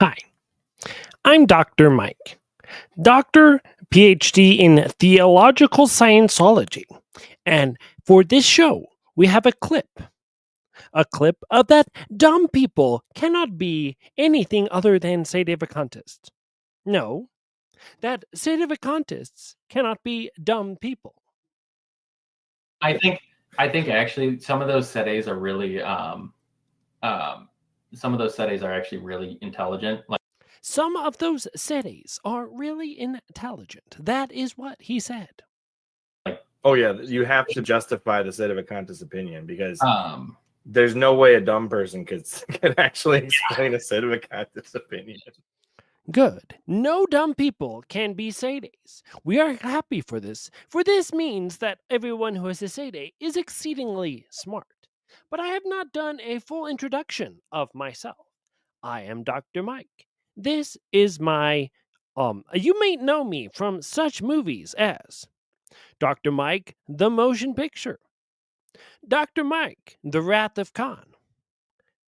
Hi, I'm Dr. Mike, Doctor, PhD in Theological Scienceology. And for this show, we have a clip of that dumb people cannot be anything other than sedevacantists. No, that sedevacantists cannot be dumb people. I think I think actually some of those sedes are really some of those sedes are actually really intelligent. Like Some of those sedes are really intelligent. That is what he said. Oh yeah, you have to justify the sedevacantist opinion because um there's no way a dumb person could actually explain a sedevacantist opinion. Good. No dumb people can be sedes. We are happy for this, for this means that everyone who is a sede is exceedingly smart. But I have not done a full introduction of myself. I am Dr. Mike. This is my you may know me from such movies as Dr. Mike, the motion picture, Dr. Mike, the Wrath of Khan,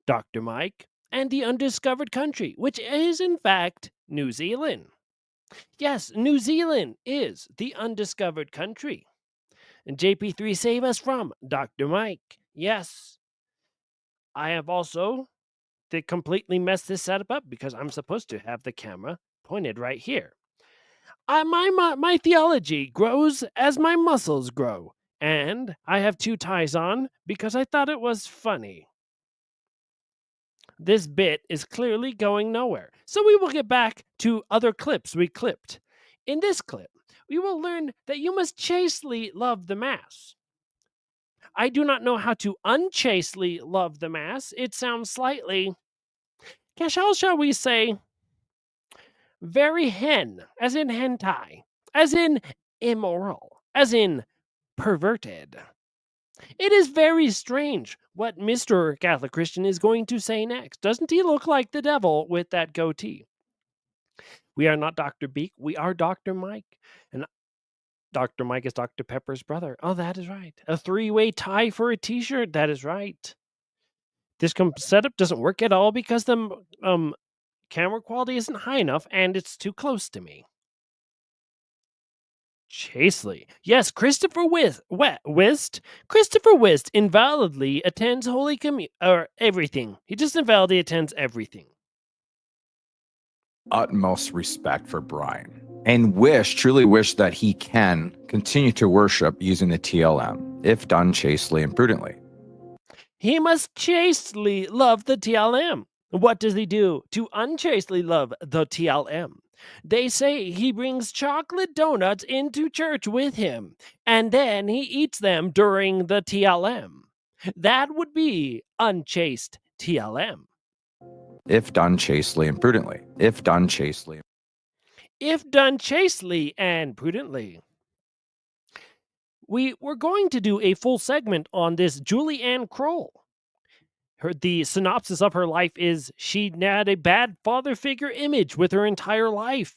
Dr. Mike, and the Undiscovered Country, which is in fact New Zealand. Yes, New Zealand is the undiscovered country. And JP3 save us from Dr. Mike. Yes. I have also completely messed this setup up because I'm supposed to have the camera pointed right here. My theology grows as my muscles grow. And I have two ties on because I thought it was funny. This bit is clearly going nowhere. So we will get back to other clips we clipped. In this clip, we will learn that you must chastely love the Mass. I do not know how to unchastely love the Mass. It sounds slightly, how shall we say, very hen, as in hentai, as in immoral, as in perverted. It is very strange what Mr. Catholic Christian is going to say next. Doesn't he look like the devil with that goatee? We are not Dr. Beak. We are Dr. Mike. And Dr. Mike is Dr. Pepper's brother. Oh, that is right. A three-way tie for a t-shirt. That is right. This setup doesn't work at all because the camera quality isn't high enough and it's too close to me. Chastely. Yes, Christopher Wist invalidly attends Holy Communion, or everything. He just invalidly attends everything. Utmost respect for Brian and truly wish that he can continue to worship using the TLM, if done chastely and prudently. He must chastely love the TLM. What does he do to unchastely love the TLM? They say he brings chocolate donuts into church with him, and then he eats them during the TLM. That would be unchaste TLM. If done chastely and prudently. If done chastely. If done chastely and prudently. We're going to do a full segment on this Julianne Croll. The synopsis of her life is she had a bad father figure image with her entire life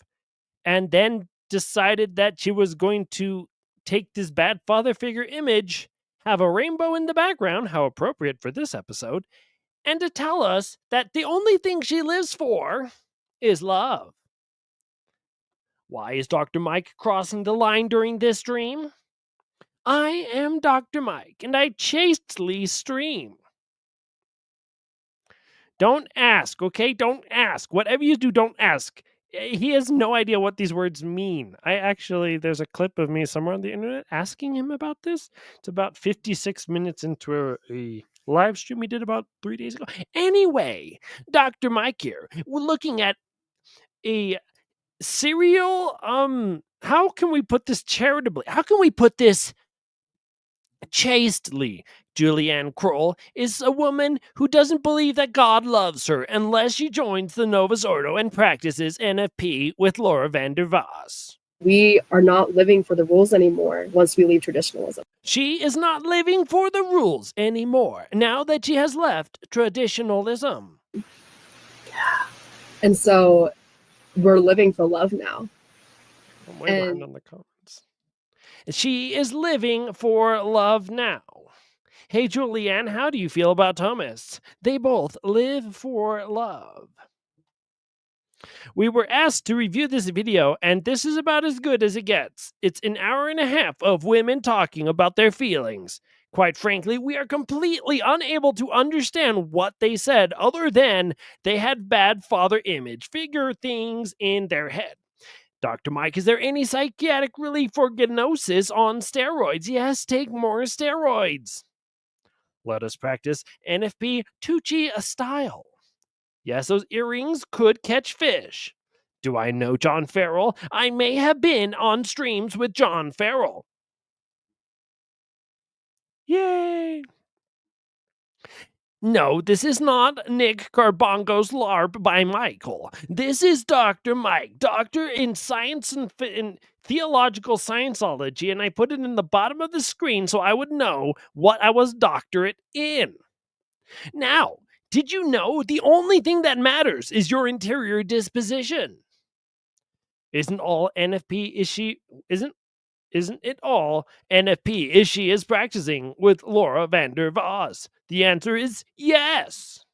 and then decided that she was going to take this bad father figure image, have a rainbow in the background, how appropriate for this episode, and to tell us that the only thing she lives for is love. Why is Dr. Mike crossing the line during this stream? I am Dr. Mike, and I chastely stream. Don't ask, okay? Don't ask. Whatever you do, don't ask. He has no idea what these words mean. There's a clip of me somewhere on the internet asking him about this. It's about 56 minutes into a live stream we did about 3 days ago. Anyway, Dr. Mike here. We're looking at a serial, how can we put this charitably? How can we put this chastely? Julianne Croll is a woman who doesn't believe that God loves her unless she joins the Novus Ordo and practices NFP with Laura Vander Voss. We are not living for the rules anymore once we leave traditionalism. She is not living for the rules anymore now that she has left traditionalism. Yeah. And so we're living for love now. I'm way behind on the comments. She is living for love now. Hey, Julianne, how do you feel about Thomas? They both live for love. We were asked to review this video, and this is about as good as it gets. It's an hour and a half of women talking about their feelings. Quite frankly, we are completely unable to understand what they said other than they had bad father image figure things in their head. Dr. Mike, is there any psychiatric relief for gnosis on steroids? Yes, take more steroids. Let us practice NFP Tucci style. Yes, those earrings could catch fish. Do I know John Farrell? I may have been on streams with John Farrell. Yay! No, this is not Nick Carbongo's LARP by Michael. This is Dr. Mike, doctor in science and in theological scienceology, and I put it in the bottom of the screen so I would know what I was doctorate in. Now, did you know the only thing that matters is your interior disposition? Isn't all NFP isn't it all NFP is practicing with Laura Vander Voss? The answer is yes.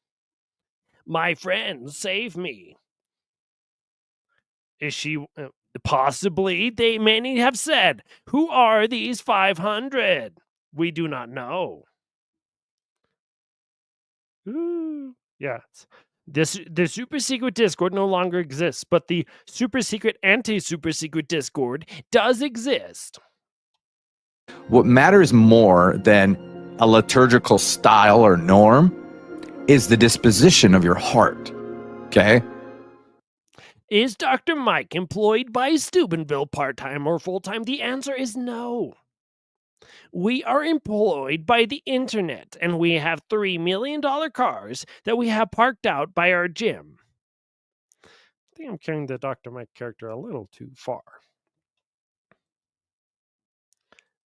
My friends, save me. Is she possibly? They many have said, who are these 500? We do not know. Ooh, yes. The super secret Discord no longer exists, but the super secret anti-super secret Discord does exist. What matters more than a liturgical style or norm is the disposition of your heart. Okay? Is Dr. Mike employed by Steubenville part-time or full-time? The answer is no. We are employed by the internet, and we have $3 million cars that we have parked out by our gym. I think I'm carrying the Dr. Mike character a little too far.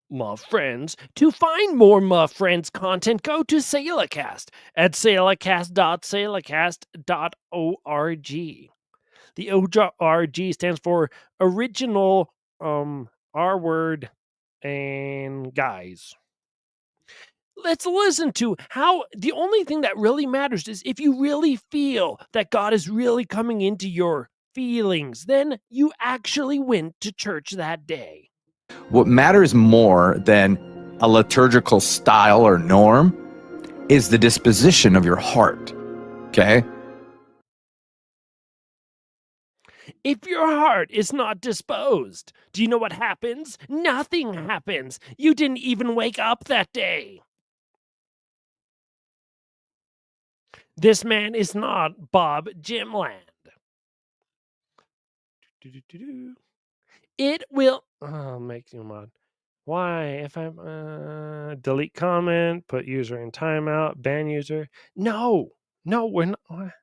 My friends, to find more My Friends content, go to Salacast at salacast.salacast.org. The ORG stands for original R word and guys. Let's listen to how the only thing that really matters is if you really feel that God is really coming into your feelings, then you actually went to church that day. What matters more than a liturgical style or norm is the disposition of your heart. Okay? If your heart is not disposed, do you know what happens? Nothing happens. You didn't even wake up that day. This man is not Bob Jimland. It will make you mod. Why? If I'm delete comment, put user in timeout, ban user. No, we're not.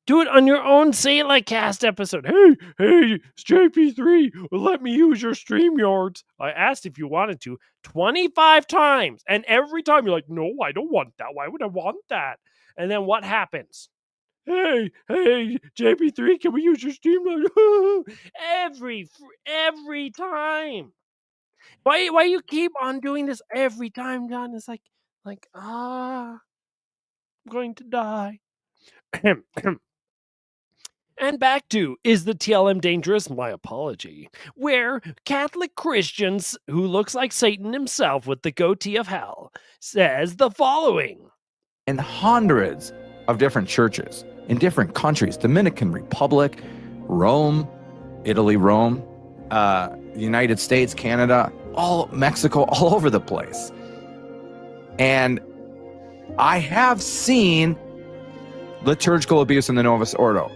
Do it on your own Salacast episode. Hey, it's JP3. Let me use your StreamYards. I asked if you wanted to 25 times. And every time you're like, no, I don't want that. Why would I want that? And then what happens? Hey, JP3, can we use your StreamYards? every time. Why you keep on doing this every time, John? It's like, I'm going to die. And back to, is the TLM dangerous? My apology. Where Catholic Christians, who looks like Satan himself with the goatee of hell, says the following. In hundreds of different churches in different countries, Dominican Republic, Rome, Italy, Rome, the United States, Canada, all Mexico, all over the place. And I have seen liturgical abuse in the Novus Ordo,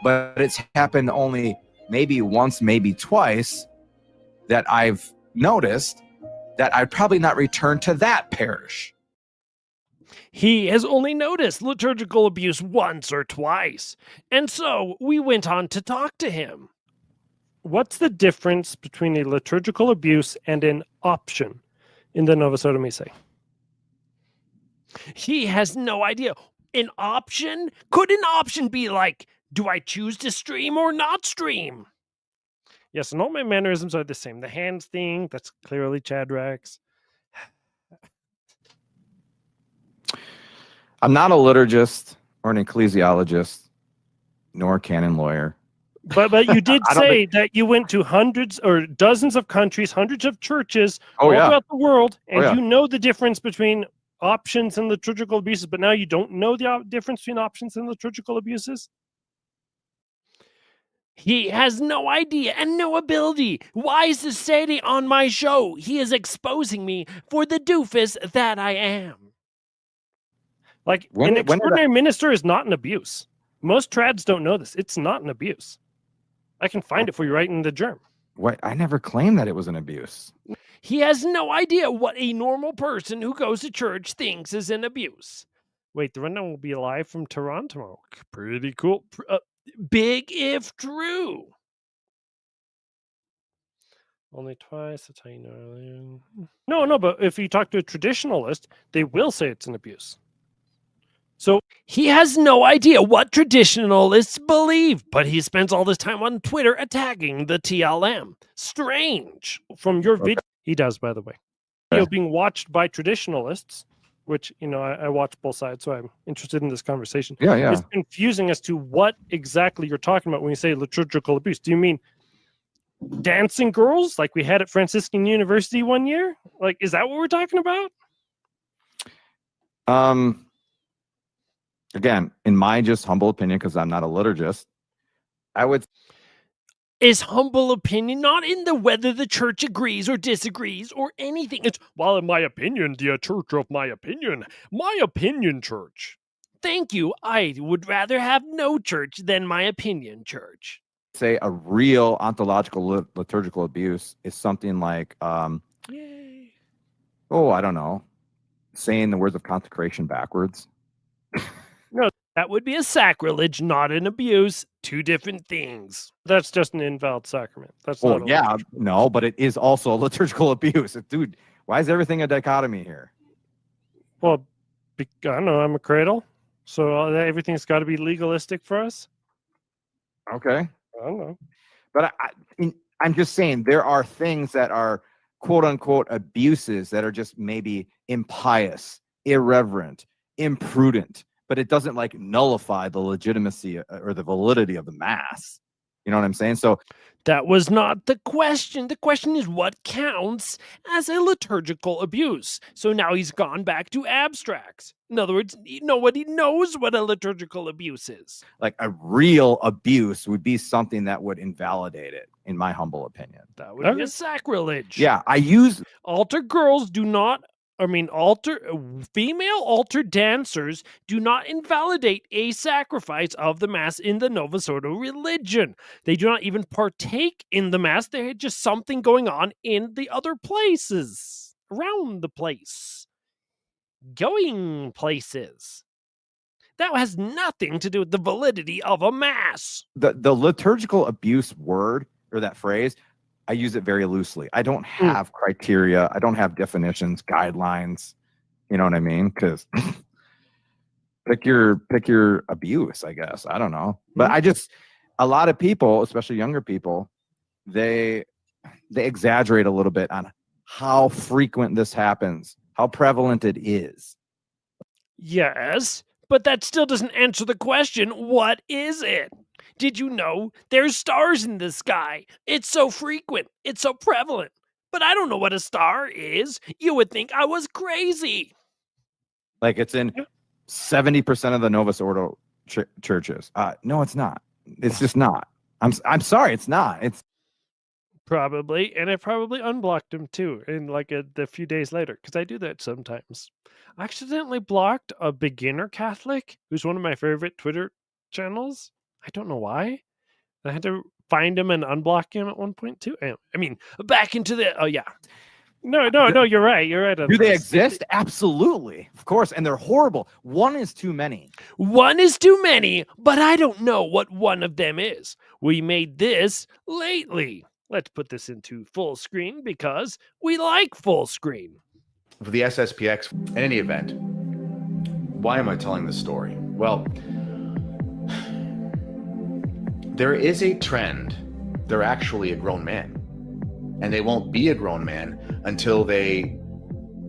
but it's happened only maybe once, maybe twice that I've noticed that I'd probably not return to that parish. He has only noticed liturgical abuse once or twice, and so we went on to talk to him. What's the difference between a liturgical abuse and an option in the Novus Ordo Missae? He has no idea. An option? Could an option be like, do I choose to stream or not stream? Yes, and all my mannerisms are the same. The hands thing, that's clearly Chadrak's. I'm not a liturgist or an ecclesiologist, nor a canon lawyer. But you did I don't say that you went to hundreds or dozens of countries, hundreds of churches Oh, all yeah. throughout the world, Oh, and yeah. you know the difference between options and liturgical abuses, but now you don't know the difference between options and liturgical abuses? He has no idea and no ability. Why is this Sadie on my show? He is exposing me for the doofus that I am. Like, When an did I- extraordinary minister is not an abuse. Most trads don't know this. It's not an abuse. I can find it for you right in the germ. What? I never claimed that it was an abuse. He has no idea what a normal person who goes to church thinks is an abuse. Wait, the rundown will be live from Toronto. Pretty cool. Big if true. Only twice. That's how you know. No, but if you talk to a traditionalist, they will say it's an abuse. So he has no idea what traditionalists believe, but he spends all this time on Twitter attacking the TLM. Strange. From your video, he does, by the way. Video being watched by traditionalists, which, I watch both sides, so I'm interested in this conversation. Yeah. It's confusing as to what exactly you're talking about when you say liturgical abuse. Do you mean dancing girls like we had at Franciscan University one year? Like, is that what we're talking about? Again, in my just humble opinion, because I'm not a liturgist, I would. Is humble opinion not in the whether the church agrees or disagrees or anything. It's, well, in my opinion, the church of my opinion church. Thank you. I would rather have no church than my opinion church. Say a real ontological liturgical abuse is something like, Yay. I don't know, saying the words of consecration backwards. No, that would be a sacrilege, not an abuse. Two different things. That's just an invalid sacrament. That's not. No, but it is also a liturgical abuse. Dude, why is everything a dichotomy here? Well, I don't know. I'm a cradle, so everything's got to be legalistic for us. Okay. I don't know. But I'm just saying there are things that are quote unquote abuses that are just maybe impious, irreverent, imprudent, but it doesn't like nullify the legitimacy or the validity of the mass. You know what I'm saying? So that was not the question. The question is what counts as a liturgical abuse. So now he's gone back to abstracts. In other words, nobody knows what a liturgical abuse is. Like a real abuse would be something that would invalidate it, in my humble opinion. That would be a sacrilege. Yeah, I use altar girls do not. Female altar dancers do not invalidate a sacrifice of the Mass in the Novus Ordo religion. They do not even partake in the Mass. They had just something going on in the other places, around the place, going places. That has nothing to do with the validity of a Mass. The liturgical abuse word or that phrase, I use it very loosely. I don't have criteria. I don't have definitions, guidelines. You know what I mean? Because pick your abuse, I guess. I don't know. But a lot of people, especially younger people, they exaggerate a little bit on how frequent this happens, how prevalent it is. Yes, but that still doesn't answer the question, what is it? Did you know there's stars in the sky? It's so frequent. It's so prevalent. But I don't know what a star is. You would think I was crazy. Like it's in 70% of the Novus Ordo churches. No, it's not. It's just not. I'm sorry, it's not. It's probably, and I probably unblocked him too in like a few days later because I do that sometimes. I accidentally blocked a beginner Catholic who's one of my favorite Twitter channels. I don't know why. I had to find him and unblock him at one point too. I mean, back into the. Oh yeah. No. You're right. You're right. Do they exist? Absolutely, of course, and they're horrible. One is too many. One is too many, but I don't know what one of them is. We made this lately. Let's put this into full screen because we like full screen. For the SSPX, in any event, why am I telling this story? Well, there is a trend. They're actually a grown man. And they won't be a grown man until they,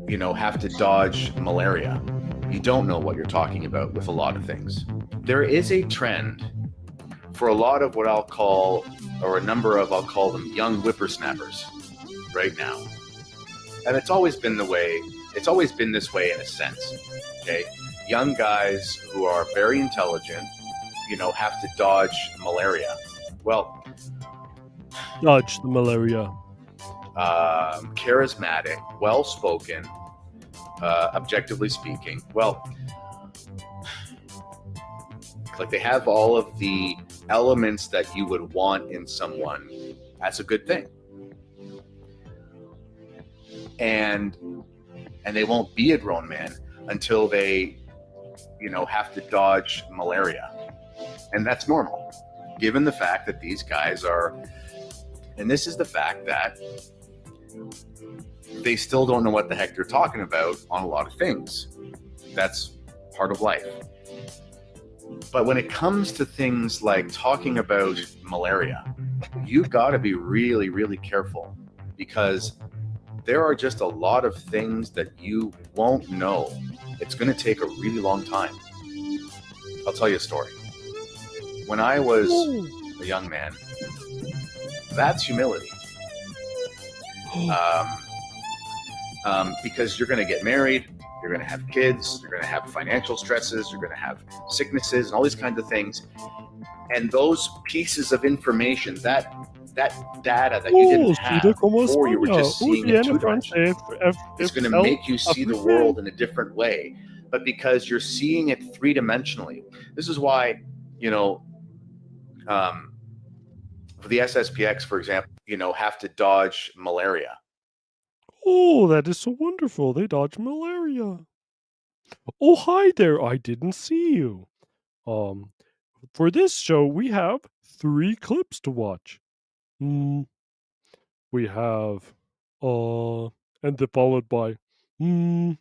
have to dodge malaria. You don't know what you're talking about with a lot of things. There is a trend for a lot of what I'll call, or a number of, I'll call them young whippersnappers right now. And it's always been this way in a sense, okay? Young guys who are very intelligent, have to dodge malaria. Well, Dodge the malaria. charismatic, well-spoken, objectively speaking. Well, like they have all of the elements that you would want in someone. That's a good thing. And they won't be a grown man until they, have to dodge malaria. And that's normal, given the fact that these guys are, and this is the fact that they still don't know what the heck they're talking about on a lot of things. That's part of life. But when it comes to things like talking about malaria, you've got to be really, really careful, because there are just a lot of things that you won't know. It's going to take a really long time. I'll tell you a story. When I was a young man, that's humility. Because you're going to get married, you're going to have kids, you're going to have financial stresses, you're going to have sicknesses and all these kinds of things. And those pieces of information, that data that you didn't have before, you were just seeing in two dimensions, it's going to make you see the world in a different way. But because you're seeing it three-dimensionally, this is why, for the SSPX, for example, have to dodge malaria. Oh, that is so wonderful. They dodge malaria. Oh, hi there. I didn't see you. For this show, we have 3 clips to watch. We have, and then followed by, and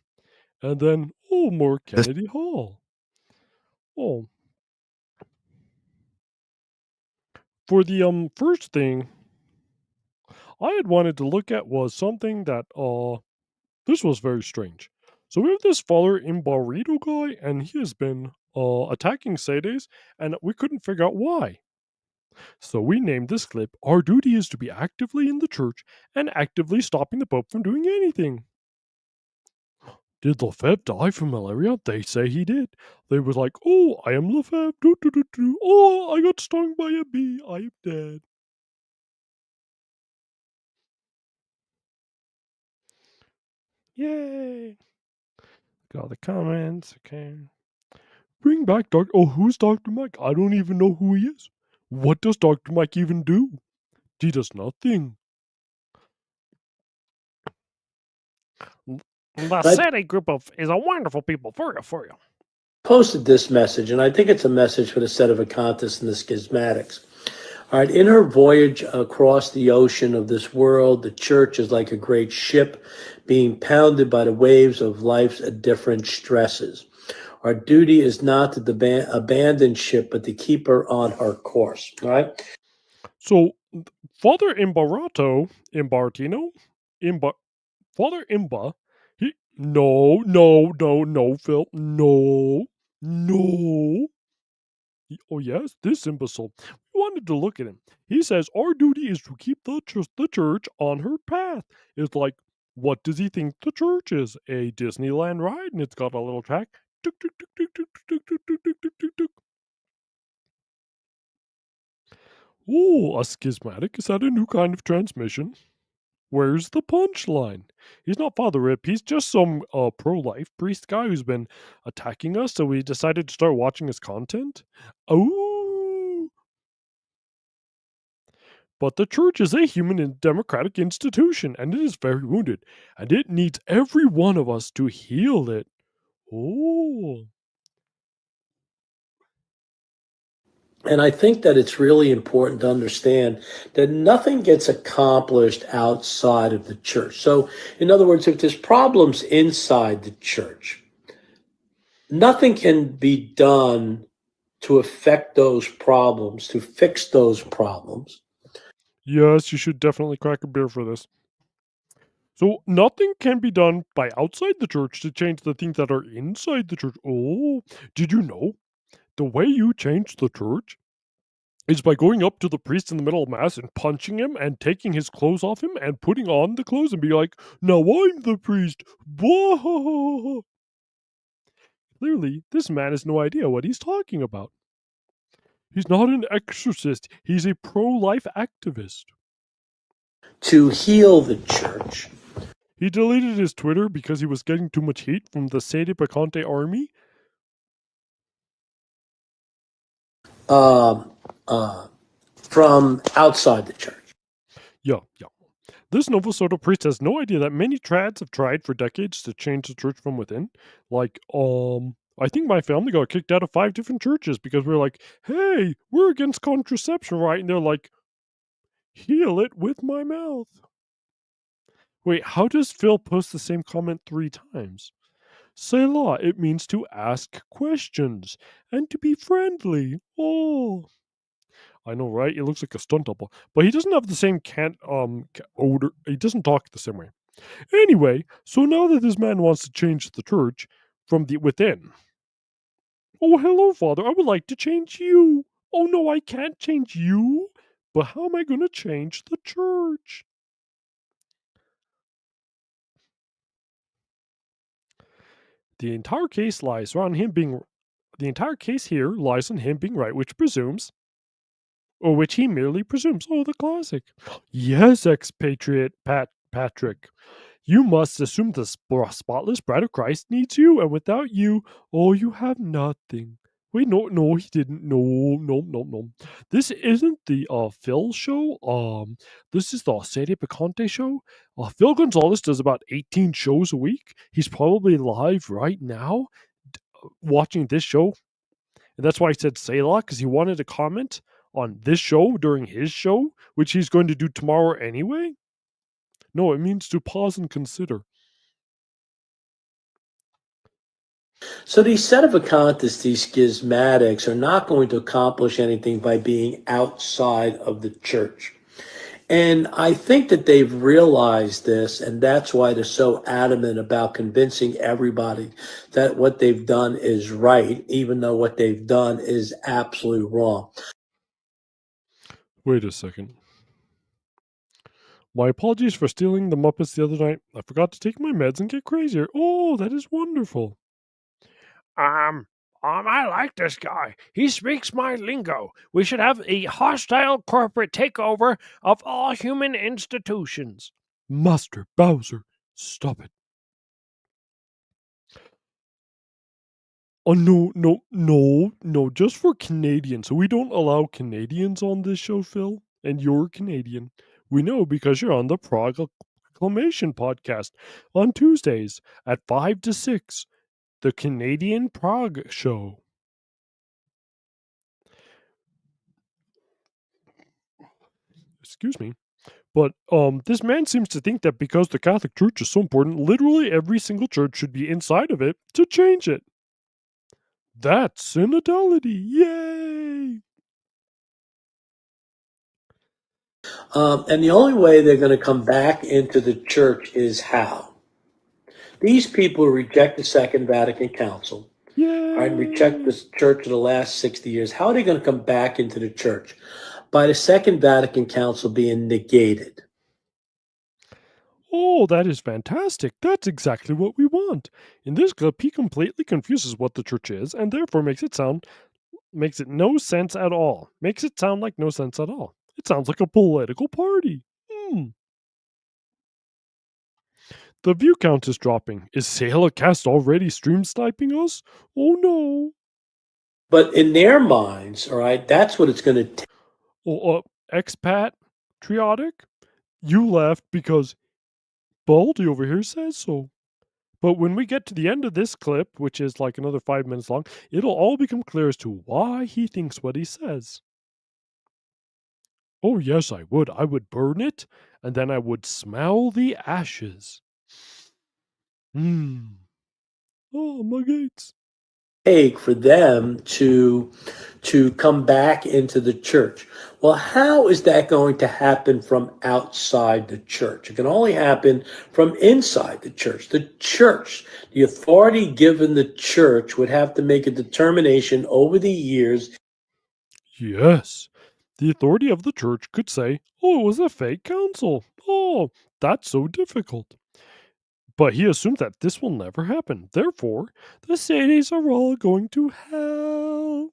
then, more Kennedy Hall. Oh. For the, first thing I had wanted to look at was something that, this was very strange. So we have this Father Imbarito guy, and he has been, attacking Sedes, and we couldn't figure out why. So we named this clip, Our Duty is to be actively in the church and actively stopping the Pope from doing anything. Did Lefebvre die from malaria? They say he did. They was like, oh, I am Lefebvre. Oh, I got stung by a bee. I am dead. Yay. Got the comments. Okay. Bring back Dr. Oh, who's Dr. Mike? I don't even know who he is. What does Dr. Mike even do? He does nothing. The SETI group is a wonderful people for you. Posted this message, and I think it's a message for the Sedevacantists and the Schismatics. All right, in her voyage across the ocean of this world, the church is like a great ship being pounded by the waves of life's different stresses. Our duty is not to abandon ship, but to keep her on her course. All right. So, Father Father Imba, no, Phil, no. Oh yes, this imbecile. We wanted to look at him. He says our duty is to keep the church on her path. It's like, what does he think the church is? A Disneyland ride, and it's got a little track. Tuk, tuk, tuk, tuk, tuk, tuk, tuk, tuk, tuk, tuk, tuk, tuk. Oh, a schismatic? Is that a new kind of transmission? Where's the punchline? He's not Father Rip. He's just some pro-life priest guy who's been attacking us, so we decided to start watching his content. Oh! But the church is a human and democratic institution, and it is very wounded, and it needs every one of us to heal it. Oh. And I think that it's really important to understand that nothing gets accomplished outside of the church. So, in other words, if there's problems inside the church, nothing can be done to affect those problems, to fix those problems. Yes, you should definitely crack a beer for this. So nothing can be done by outside the church to change the things that are inside the church. Oh, did you know? The way you change the church is by going up to the priest in the middle of Mass and punching him and taking his clothes off him and putting on the clothes and be like, now I'm the priest. Blah. Clearly, this man has no idea what he's talking about. He's not an exorcist. He's a pro-life activist. To heal the church. He deleted his Twitter because he was getting too much heat from the Sede Picante army. From outside the church. Yeah. This Novus Ordo priest has no idea that many trads have tried for decades to change the church from within. Like, I think my family got kicked out of 5 different churches because we're like, hey, we're against contraception, right? And they're like, heal it with my mouth. Wait, how does Phil post the same comment 3 times? Selah, it means to ask questions and to be friendly. Oh, I know, right? It looks like a stunt double, but he doesn't have the same odor. He doesn't talk the same way. Anyway, so now that this man wants to change the church from the within. Oh, hello, Father. I would like to change you. Oh no, I can't change you. But how am I going to change the church? The entire case lies on him being. The entire case here lies on him being right, which presumes, or which he merely presumes. Oh, the classic. Yes, expatriate Patrick. You must assume the spotless bride of Christ needs you, and without you, oh, you have nothing. Wait, no, he didn't. No. This isn't the Phil show. This is the Sede Picante show. Phil Gonzalez does about 18 shows a week. He's probably live right now watching this show. And that's why I said Selah, because he wanted to comment on this show during his show, which he's going to do tomorrow anyway. No, it means to pause and consider. So these sedevacantists, these schismatics, are not going to accomplish anything by being outside of the church. And I think that they've realized this, and that's why they're so adamant about convincing everybody that what they've done is right, even though what they've done is absolutely wrong. Wait a second. My apologies for stealing the Muppets the other night. I forgot to take my meds and get crazier. Oh, that is wonderful. I like this guy. He speaks my lingo. We should have a hostile corporate takeover of all human institutions. Master Bowser, stop it. Oh, no, just for Canadians. We don't allow Canadians on this show, Phil. And you're Canadian. We know because you're on the Proclamation podcast on Tuesdays at 5 to 6. The Canadian Prague Show. Excuse me. But this man seems to think that because the Catholic Church is so important, literally every single church should be inside of it to change it. That's synodality. Yay! And the only way they're going to come back into the church is how? These people reject the Second Vatican Council. Yay! Right, reject the church of the last 60 years. How are they going to come back into the church? By the Second Vatican Council being negated. Oh, that is fantastic. That's exactly what we want. In this clip, he completely confuses what the church is and therefore makes it no sense at all. Makes it sound like no sense at all. It sounds like a political party. The view count is dropping. Is Salacast already stream sniping us? Oh no. But in their minds, all right, that's what it's going to take. Oh, expat triotic? You left because Baldy over here says so. But when we get to the end of this clip, which is like another 5 minutes long, it'll all become clear as to why he thinks what he says. Oh yes, I would. I would burn it, and then I would smell the ashes. Oh, my gates. Take for them to come back into the church. Well, how is that going to happen from outside the church? It can only happen from inside the church. The church, the authority given the church would have to make a determination over the years. Yes. The authority of the church could say, oh, it was a fake council. Oh, that's so difficult. But he assumes that this will never happen. Therefore, the Sadies are all going to hell.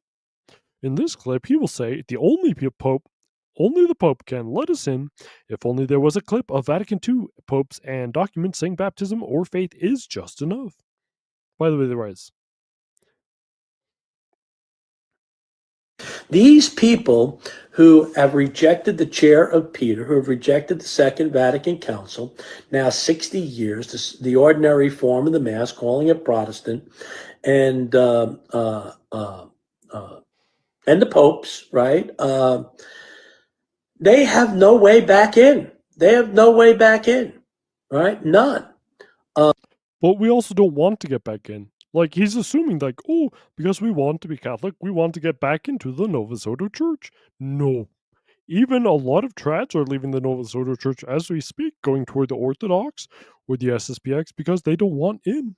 In this clip, he will say only the Pope can let us in. If only there was a clip of Vatican II popes and documents saying baptism or faith is just enough. By the way, there is. These people who have rejected the chair of Peter, who have rejected the Second Vatican Council, now 60 years, the ordinary form of the Mass, calling it Protestant, and the popes, right? They have no way back in. They have no way back in, right? None. But we also don't want to get back in. Like, he's assuming, like, oh, because we want to be Catholic, we want to get back into the Novus Ordo Church. No. Even a lot of trads are leaving the Novus Ordo Church as we speak, going toward the Orthodox or the SSPX because they don't want in.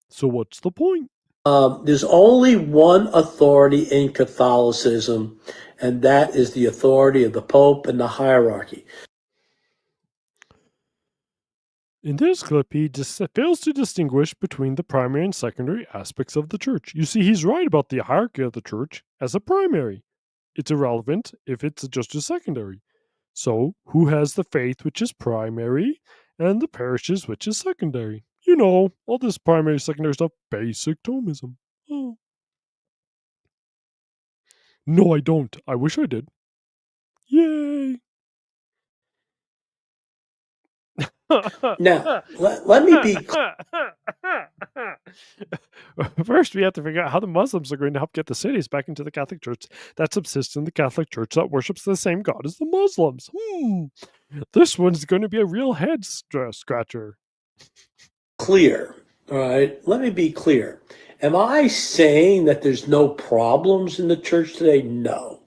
So what's the point? There's only one authority in Catholicism, and that is the authority of the Pope and the hierarchy. In this clip, he fails to distinguish between the primary and secondary aspects of the church. You see, he's right about the hierarchy of the church as a primary. It's irrelevant if it's just a secondary. So, who has the faith, which is primary, and the parishes, which is secondary? You know, all this primary, secondary stuff, basic Thomism. Oh. No, I don't. I wish I did. Yay! Now, let me be First, we have to figure out how the Muslims are going to help get the cities back into the Catholic Church that subsists in the Catholic Church that worships the same God as the Muslims. This one's going to be a real head scratcher. clear. All right, let me be clear. Am I saying that there's no problems in the church today? No.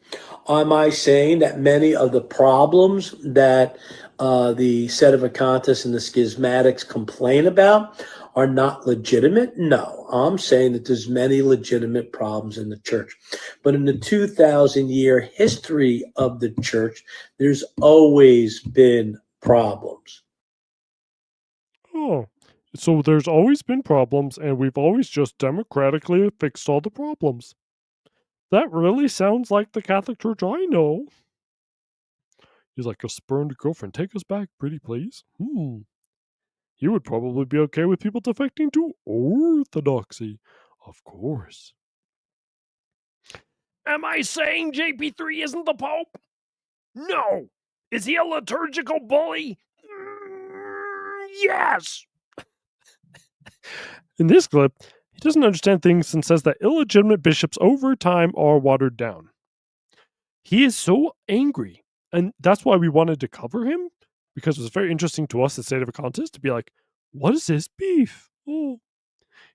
Am I saying that many of the problems that the Sedevacantists and the Schismatics complain about are not legitimate? No. I'm saying that there's many legitimate problems in the church. But in the 2,000-year history of the church, there's always been problems. Oh, so there's always been problems, and we've always just democratically fixed all the problems. That really sounds like the Catholic Church I know. He's like a spurned girlfriend. Take us back, pretty please. You would probably be okay with people defecting to orthodoxy. Of course. Am I saying JP3 isn't the Pope? No. Is he a liturgical bully? Yes. In this clip, he doesn't understand things and says that illegitimate bishops over time are watered down. He is so angry, and that's why we wanted to cover him, because it was very interesting to us, the state of a contest, to be like, what is his beef? Oh,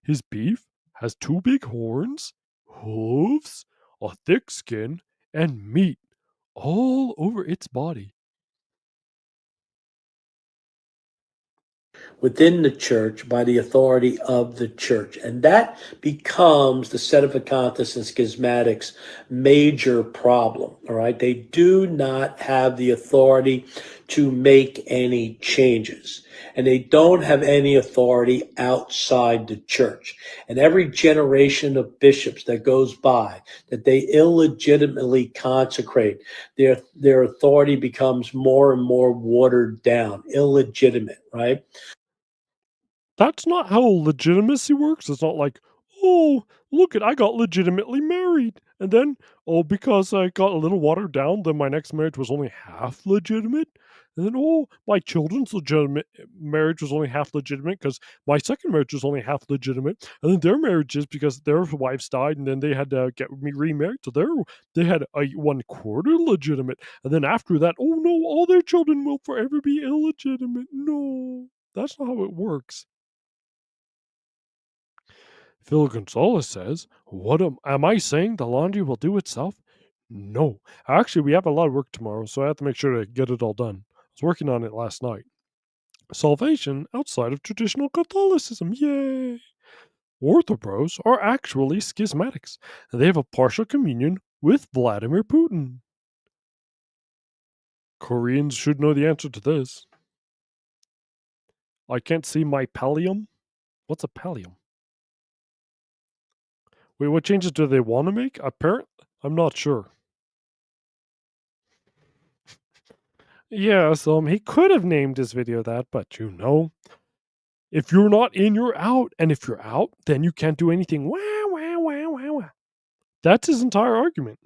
his beef has two big horns, hooves, a thick skin, and meat all over its body. Within the church by the authority of the church. And that becomes the Sedevacantists and Schismatics' major problem, all right? They do not have the authority to make any changes. And they don't have any authority outside the church. And every generation of bishops that goes by, that they illegitimately consecrate, their authority becomes more and more watered down, illegitimate, right? That's not how legitimacy works. It's not like, oh, look I got legitimately married. And then, oh, because I got a little watered down, then my next marriage was only half legitimate. And then, oh, my children's legitimate marriage was only half legitimate because my second marriage was only half legitimate. And then their marriages, because their wives died and then they had to get remarried. So they had a 1/4 legitimate. And then after that, oh no, all their children will forever be illegitimate. No, that's not how it works. Phil Gonzalez says, what am I saying the laundry will do itself? No. Actually, we have a lot of work tomorrow, so I have to make sure to get it all done. I was working on it last night. Salvation outside of traditional Catholicism. Yay! Orthobros are actually schismatics. They have a partial communion with Vladimir Putin? Koreans should know the answer to this. I can't see my pallium. What's a pallium? Wait, what changes do they want to make? Apparently, I'm not sure. Yes, he could have named his video that, but you know, if you're not in, you're out, and if you're out, then you can't do anything. Wah, wah, wah, wah, wah. That's his entire argument.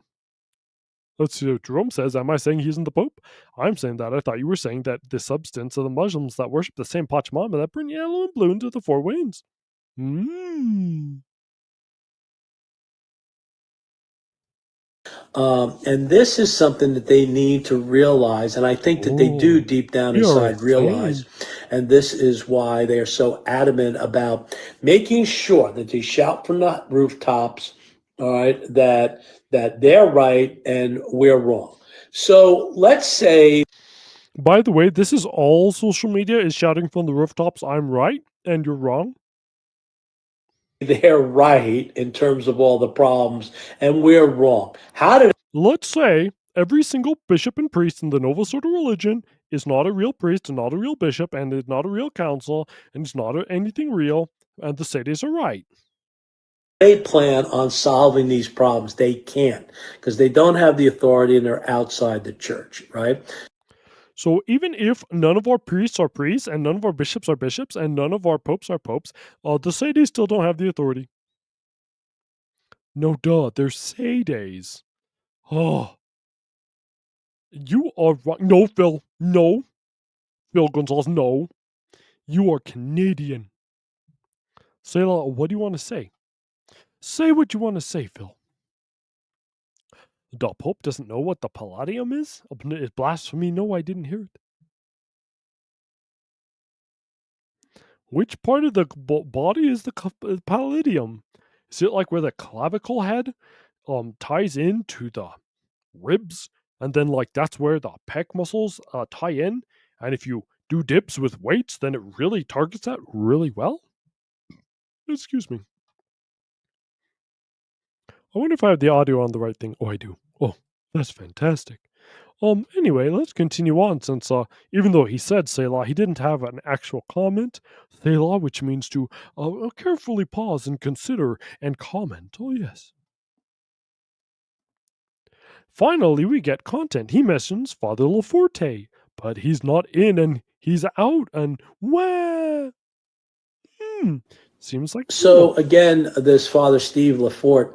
Let's see what Jerome says. Am I saying he isn't the Pope? I'm saying that. I thought you were saying that the substance of the Muslims that worship the same Pachamama that bring yellow and blue into the four winds. And this is something that they need to realize, and I think that they do deep down inside realize. And this is why they are so adamant about making sure that they shout from the rooftops, all right, that they're right and we're wrong. So let's say, by the way, this is all social media is shouting from the rooftops, I'm right and you're wrong. They're right in terms of all the problems and we're wrong. Let's say every single bishop and priest in the Novus Ordo religion is not a real priest and not a real bishop and is not a real council and it's not anything real, and the Sades are right. They plan on solving these problems. They can't because they don't have the authority and they're outside the church, right? So even if none of our priests are priests and none of our bishops are bishops and none of our popes are popes, the Sades still don't have the authority. No, duh, they're Sades. Oh. You are wrong. No, Phil. No. Phil Gonzalez, no. You are Canadian. Selah, what do you want to say? Say what you want to say, Phil. The Pope doesn't know what the Palladium is? Is blasphemy? No, I didn't hear it. Which part of the body is the Palladium? Is it like where the clavicle head ties into the ribs? And then like that's where the pec muscles tie in? And if you do dips with weights, then it really targets that really well? Excuse me. I wonder if I have the audio on the right thing. Oh, I do. Oh, that's fantastic. Anyway, let's continue on since, even though he said Selah, he didn't have an actual comment. Selah, which means to carefully pause and consider and comment. Oh, yes. Finally, we get content. He mentions Father Laforte, but he's not in and he's out and wah. Seems like so. Again, this Father Steve Lafort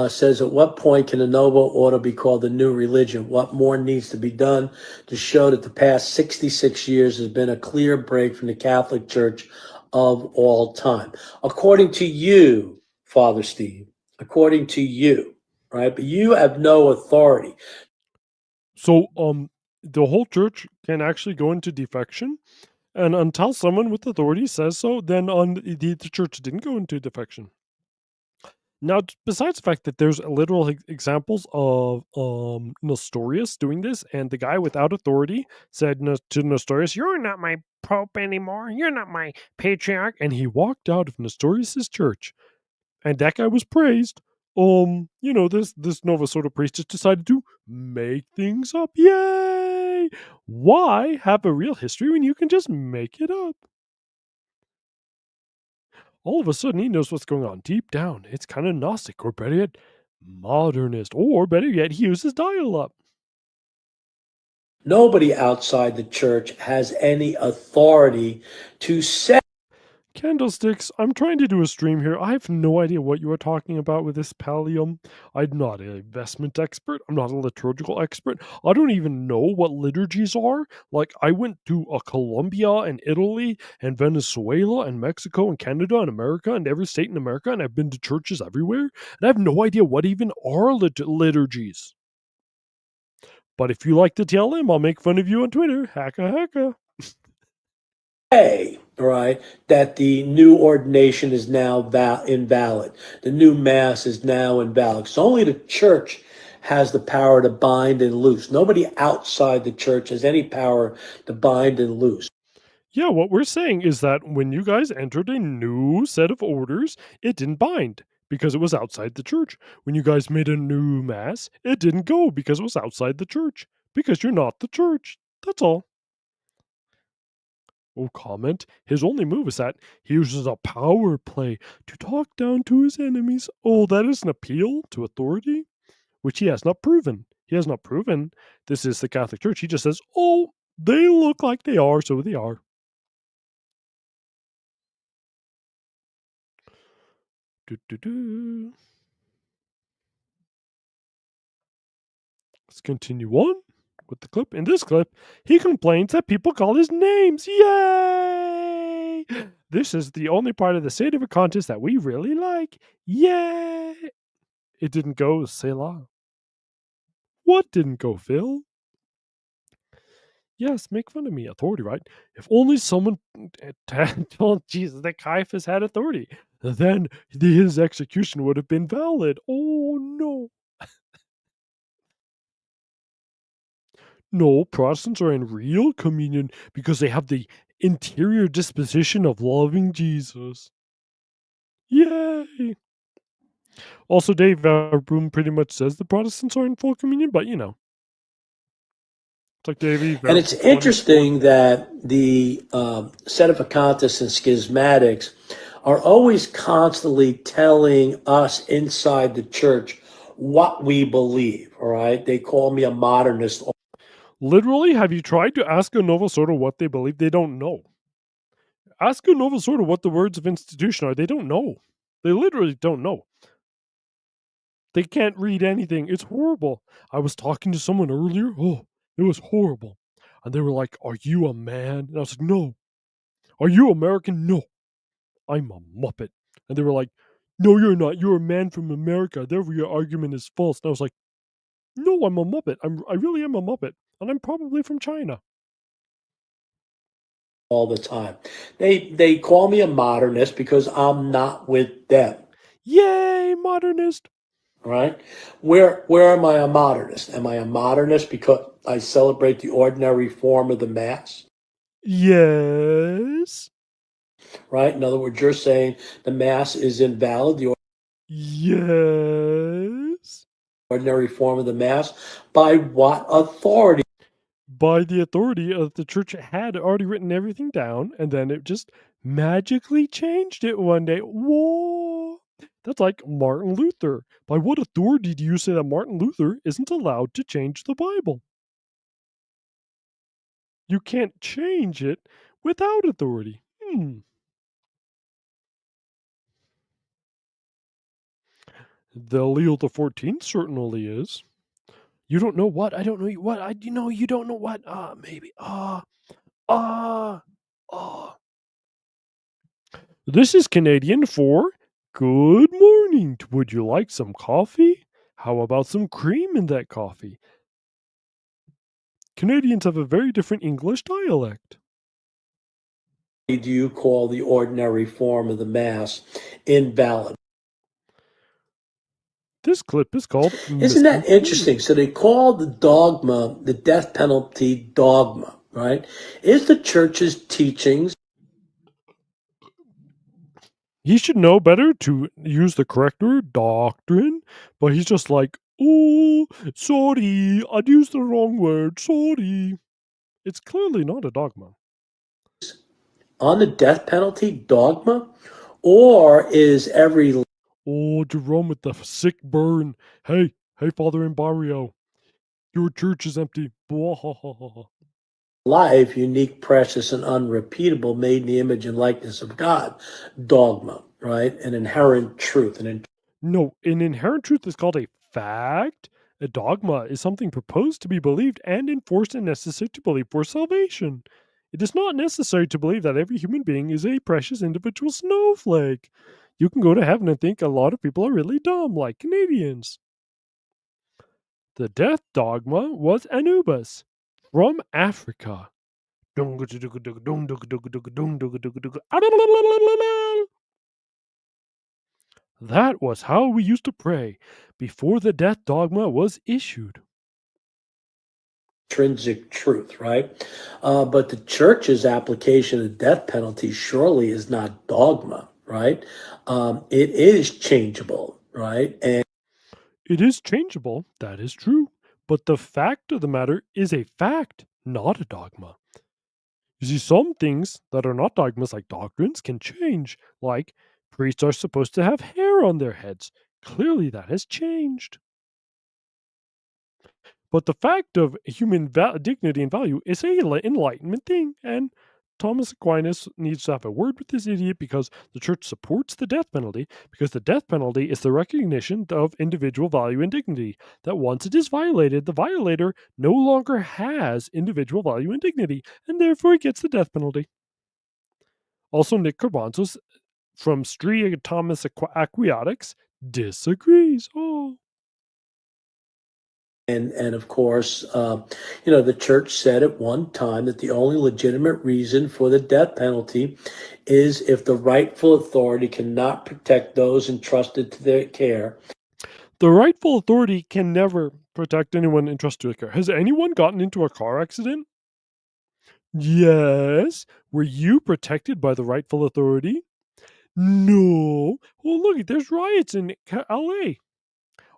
says, at what point can the noble order be called the new religion? What more needs to be done to show that the past 66 years has been a clear break from the Catholic Church of all time? According to you, Father Steve, according to you, right? But you have no authority. So, the whole church can actually go into defection, and until someone with authority says so, then the church didn't go into defection. Now, besides the fact that there's literal examples of Nestorius doing this, and the guy without authority said to Nestorius, "You're not my pope anymore. You're not my patriarch," and he walked out of Nestorius's church, and that guy was praised. This Novus Ordo priest just decided to make things up. Yay! Why have a real history when you can just make it up? All of a sudden, he knows what's going on deep down. It's kind of Gnostic, or better yet, modernist, or better yet, he uses dial-up. Nobody outside the church has any authority to say. Candlesticks, I'm trying to do a stream here. I have no idea what you are talking about with this pallium. I'm not an investment expert. I'm not a liturgical expert. I don't even know what liturgies are. Like, I went to Colombia and Italy and Venezuela and Mexico and Canada and America and every state in America, and I've been to churches everywhere, and I have no idea what even are liturgies. But if you like the TLM, I'll make fun of you on Twitter. Hacka. Right, that the new ordination is now invalid. The new mass is now invalid. So only the church has the power to bind and loose. Nobody outside the church has any power to bind and loose. Yeah, what we're saying is that when you guys entered a new set of orders, it didn't bind because it was outside the church. When you guys made a new mass, it didn't go because it was outside the church. Because you're not the church. That's all. Oh, comment. His only move is that he uses a power play to talk down to his enemies. Oh, that is an appeal to authority, which he has not proven. He has not proven this is the Catholic Church. He just says, oh, they look like they are, so they are. Let's continue on with the clip. In this clip, he complains that people call his names. Yay! This is the only part of the State of a Contest that we really like. Yay! It didn't go, Selah. What didn't go, Phil? Yes, make fun of me. Authority, right? If only someone told Jesus that Caiaphas had authority, then his execution would have been valid. Oh, no. No, Protestants are in real communion because they have the interior disposition of loving Jesus. Yay! Also, Dave Verboom pretty much says the Protestants are in full communion, but you know. It's like Davey. And it's interesting that the Sedevacantists and Schismatics are always constantly telling us inside the church what we believe, all right? They call me a modernist. Literally, have you tried to ask a Nova Sordo what they believe? They don't know. Ask a Nova Sordo what the words of institution are. They don't know. They literally don't know. They can't read anything. It's horrible. I was talking to someone earlier. Oh, it was horrible. And they were like, are you a man? And I was like, no. Are you American? No. I'm a Muppet. And they were like, no, you're not. You're a man from America. Therefore, your argument is false. And I was like, no, I'm a Muppet. I really am a Muppet. And I'm probably from China. All the time. They call me a modernist because I'm not with them. Yay, modernist. Right? Where am I a modernist? Am I a modernist because I celebrate the ordinary form of the Mass? Yes. Right? In other words, you're saying the Mass is invalid, the Yes. ordinary form of the Mass. By what authority? By the authority of the church had already written everything down, and then it just magically changed it one day. Whoa! That's like Martin Luther. By what authority do you say that Martin Luther isn't allowed to change the Bible? You can't change it without authority. The Leo the 14th certainly is. You don't know what? I don't know what? You don't know what? Maybe. This is Canadian for good morning. Would you like some coffee? How about some cream in that coffee? Canadians have a very different English dialect. Do you call the ordinary form of the Mass invalid? This clip is called Isn't that interesting? So they call the dogma, the death penalty dogma, right? Is the church's teachings? He should know better to use the correct word, doctrine, but he's just like, oh, sorry, I'd used the wrong word, sorry. It's clearly not a dogma. On the death penalty dogma? Or is every Oh, Jerome with the sick burn. Hey, Father in Barrio. Your church is empty. life unique, precious, and unrepeatable, made in the image and likeness of God? Dogma, right? An inherent truth. No, an inherent truth is called a fact. A dogma is something proposed to be believed and enforced and necessary to believe for salvation. It is not necessary to believe that every human being is a precious individual snowflake. You can go to heaven and think a lot of people are really dumb, like Canadians. The death dogma was Anubis from Africa. That was how we used to pray before the death dogma was issued. Intrinsic truth, right? But the church's application of the death penalty surely is not dogma, right? It is changeable, right? And It is changeable, that is true. But the fact of the matter is a fact, not a dogma. You see, some things that are not dogmas, like doctrines, can change. Like, priests are supposed to have hair on their heads. Clearly, that has changed. But the fact of human dignity and value is a enlightenment thing, and Thomas Aquinas needs to have a word with this idiot because the church supports the death penalty, because the death penalty is the recognition of individual value and dignity, that once it is violated, the violator no longer has individual value and dignity, and therefore he gets the death penalty. Also, Nick Carbanzos from Stria Thomas Aquiotics disagrees. Oh. And of course, the church said at one time that the only legitimate reason for the death penalty is if the rightful authority cannot protect those entrusted to their care. The rightful authority can never protect anyone entrusted to their care. Has anyone gotten into a car accident? Yes. Were you protected by the rightful authority? No. Oh, look, there's riots in LA.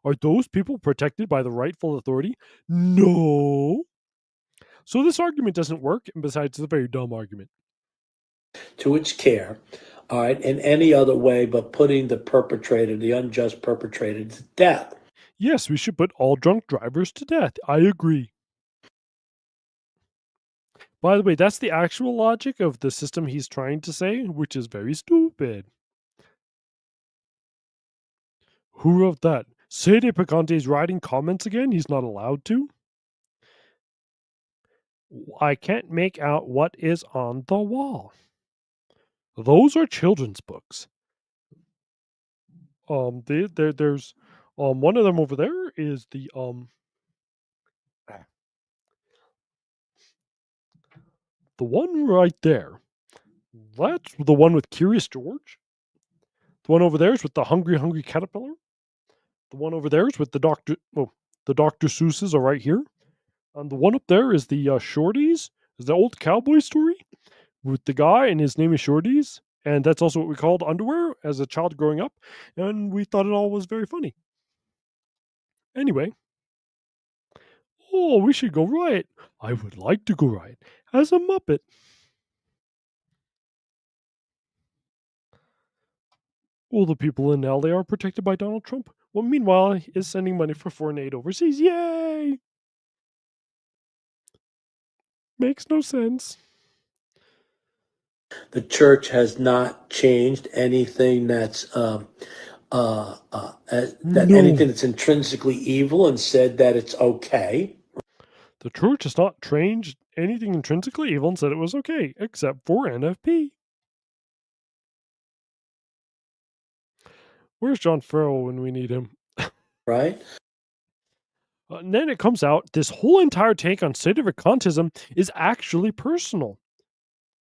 Are those people protected by the rightful authority? No. So this argument doesn't work, and besides, it's a very dumb argument. To its care, all right, in any other way but putting the perpetrator, the unjust perpetrator, to death. Yes, we should put all drunk drivers to death. I agree. By the way, that's the actual logic of the system he's trying to say, which is very stupid. Who wrote that? Sede Picante's writing comments again? He's not allowed to? I can't make out what is on the wall. Those are children's books. There's one of them over there is the one right there. That's the one with Curious George. The one over there is with the Hungry Caterpillar. The one over there is with the Dr. The Dr. Seuss's are right here. And the one up there is the Shorties. Is the old cowboy story with the guy and his name is Shorties. And that's also what we called underwear as a child growing up. And we thought it all was very funny. Anyway. Oh, we should go riot. I would like to go riot as a Muppet. All the people in LA are protected by Donald Trump. Well, meanwhile, he is sending money for foreign aid overseas. Yay! Makes no sense. The church has not changed anything that's anything that's intrinsically evil and said that it's okay. The church has not changed anything intrinsically evil and said it was okay, except for NFP. Where's John Farrell when we need him? Right? And then it comes out, this whole entire take on sedevacantism is actually personal.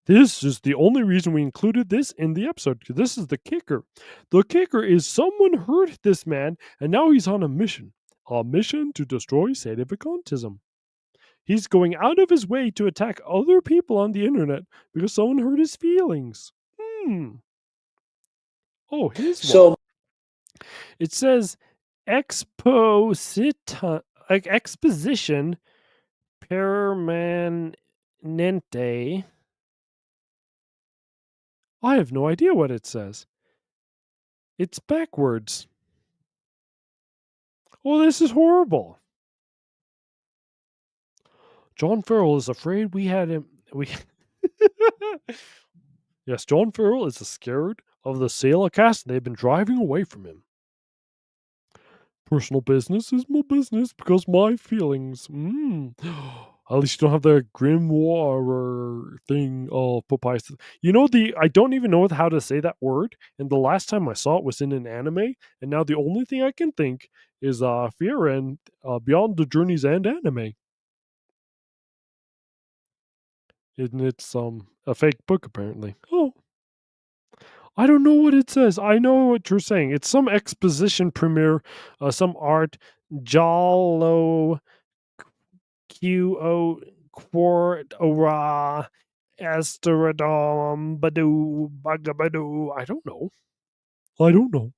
This is the only reason we included this in the episode, because this is the kicker. The kicker is someone hurt this man, and now he's on a mission to destroy sedevacantism. He's going out of his way to attack other people on the internet because someone hurt his feelings. Oh, here's one. It says exposition permanente. I have no idea what it says. It's backwards. Oh, this is horrible. John Farrell is afraid we had him. Yes, John Farrell is scared of the Sailor cast. They've been driving away from him. Personal business is my business because my feelings. At least you don't have the grimoire thing of Popeye. You know, I don't even know how to say that word. And the last time I saw it was in an anime. And now the only thing I can think is Firen Beyond the Journey's End anime. And it's a fake book, apparently. Oh. I don't know what it says. I know what you're saying. It's some exposition premiere, some art, Jalo, Q-O, Quart, Ora, Asterodom Badoo Bugabadoo. I don't know. I don't know.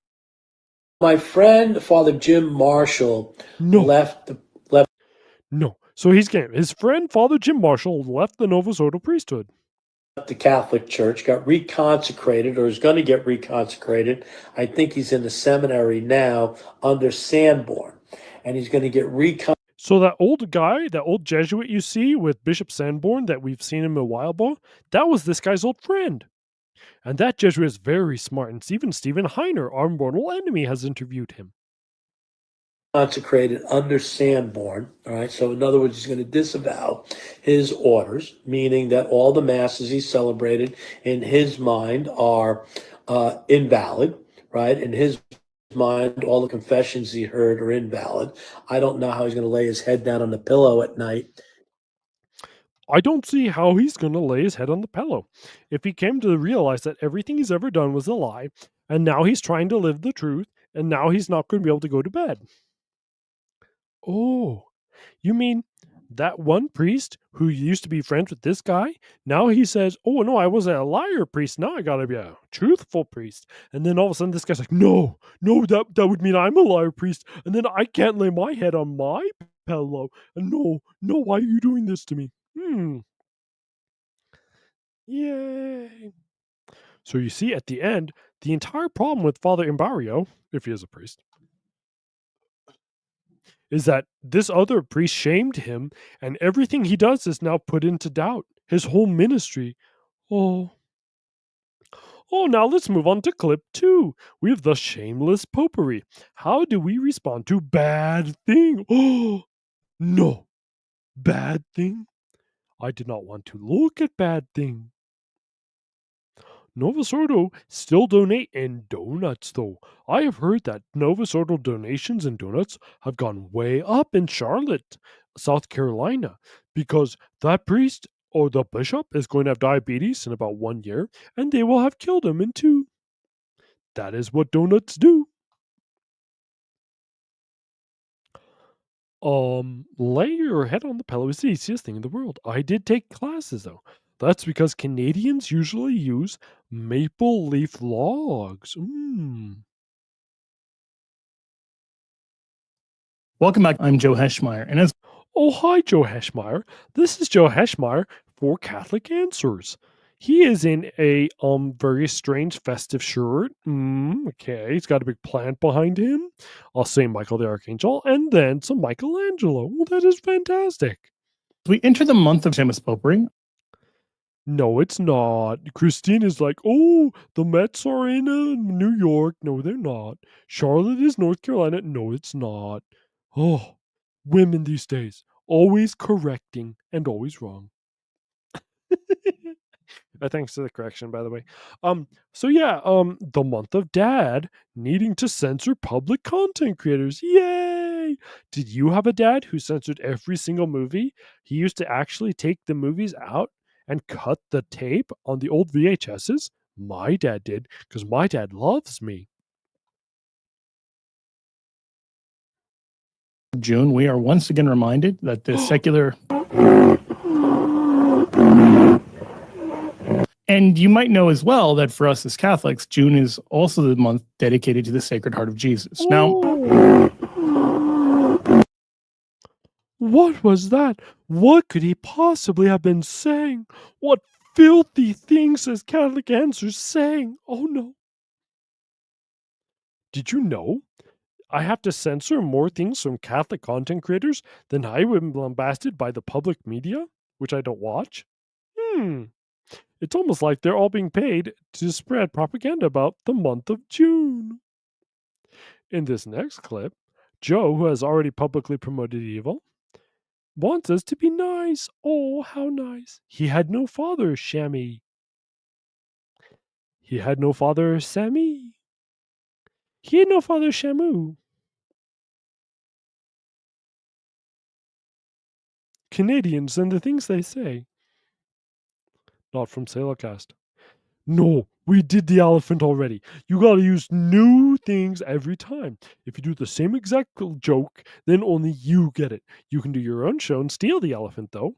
My friend, Father Jim Marshall, No. left No. So he's getting his friend, Father Jim Marshall, left the Novus Ordo priesthood. the Catholic Church, got reconsecrated, or is going to get reconsecrated. I think he's in the seminary now under Sanborn, and he's going to get reconsecrated. So that old guy, that old Jesuit you see with Bishop Sanborn that we've seen him a while ago, that was this guy's old friend. And that Jesuit is very smart. And even Stephen Heiner, our mortal enemy, has interviewed him. Consecrated under Sanborn. All right. So, in other words, he's going to disavow his orders, meaning that all the masses he celebrated in his mind are invalid, right? In his mind, all the confessions he heard are invalid. I don't know how he's going to lay his head down on the pillow at night. I don't see how he's going to lay his head on the pillow. If he came to realize that everything he's ever done was a lie, and now he's trying to live the truth, and now he's not going to be able to go to bed. Oh, you mean that one priest who used to be friends with this guy? Now he says, oh, no, I was a liar priest. Now I got to be a truthful priest. And then all of a sudden this guy's like, no, that would mean I'm a liar priest. And then I can't lay my head on my pillow. And no, why are you doing this to me? Yay. So you see, at the end, the entire problem with Father Imbario, if he is a priest, is that this other priest shamed him, and everything he does is now put into doubt. His whole ministry. Oh, now let's move on to clip 2. We have the Shameless Popery. How do we respond to bad thing? Oh, no. Bad thing? I did not want to look at bad thing. Novus Ordo still donate in donuts, though. I have heard that Novus Ordo donations in donuts have gone way up in Charlotte, South Carolina, because that priest or the bishop is going to have diabetes in about 1 year, and they will have killed him in 2. That is what donuts do. Lay your head on the pillow is the easiest thing in the world. I did take classes, though. That's because Canadians usually use maple leaf logs. Welcome back. I'm Joe Heschmeyer, and Oh, hi, Joe Heschmeyer. This is Joe Heschmeyer for Catholic Answers. He is in a very strange festive shirt. Okay, he's got a big plant behind him. I'll say Michael the Archangel, and then some Michelangelo. Well, that is fantastic. we enter the month of Shameless Popery. No, it's not. Christine is like, oh, the Mets are in New York. No, they're not. Charlotte is North Carolina. No, it's not. Oh, women these days, always correcting and always wrong. Thanks to the correction, by the way. So yeah, the month of dad needing to censor public content creators. Yay! Did you have a dad who censored every single movie? He used to actually take the movies out and cut the tape on the old VHSs. My dad did, because my dad loves me. June, we are once again reminded that the secular. And you might know as well that for us as Catholics, June is also the month dedicated to the Sacred Heart of Jesus. Now, what was that? What could he possibly have been saying? What filthy things is Catholic Answers saying? Oh no. Did you know I have to censor more things from Catholic content creators than I am lambasted by the public media, which I don't watch? It's almost like they're all being paid to spread propaganda about the month of June. In this next clip, Joe, who has already publicly promoted evil, wants us to be nice. Oh, how nice. He had no father, Shammy. He had no father, Sammy. He had no father, Shamu. Canadians and the things they say. Not from Sailorcast. No, we did the elephant already. You gotta use new things every time. If you do the same exact joke, then only you get it. You can do your own show and steal the elephant, though.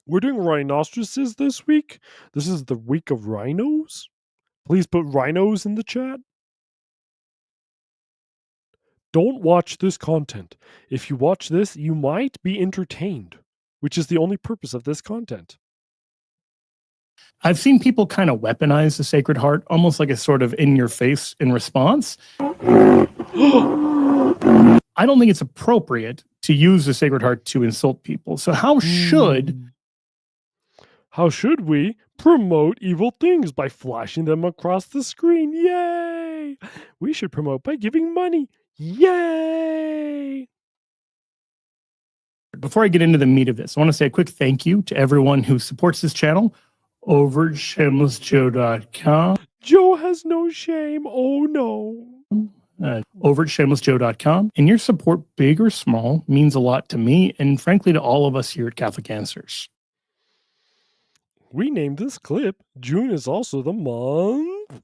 We're doing rhinoceroses this week. This is the week of rhinos. Please put rhinos in the chat. Don't watch this content. If you watch this, you might be entertained, which is the only purpose of this content. I've seen people kind of weaponize the Sacred Heart, almost like a sort of in your face in response. I don't think it's appropriate to use the Sacred Heart to insult people. So how should we promote evil things by flashing them across the screen? Yay! We should promote by giving money. Yay! Before I get into the meat of this, I want to say a quick thank you to everyone who supports this channel over at shamelessjoe.com. Joe has no shame. Oh no. Over at shamelessjoe.com. And your support, big or small, means a lot to me and frankly to all of us here at Catholic Answers. We named this clip June is also the month.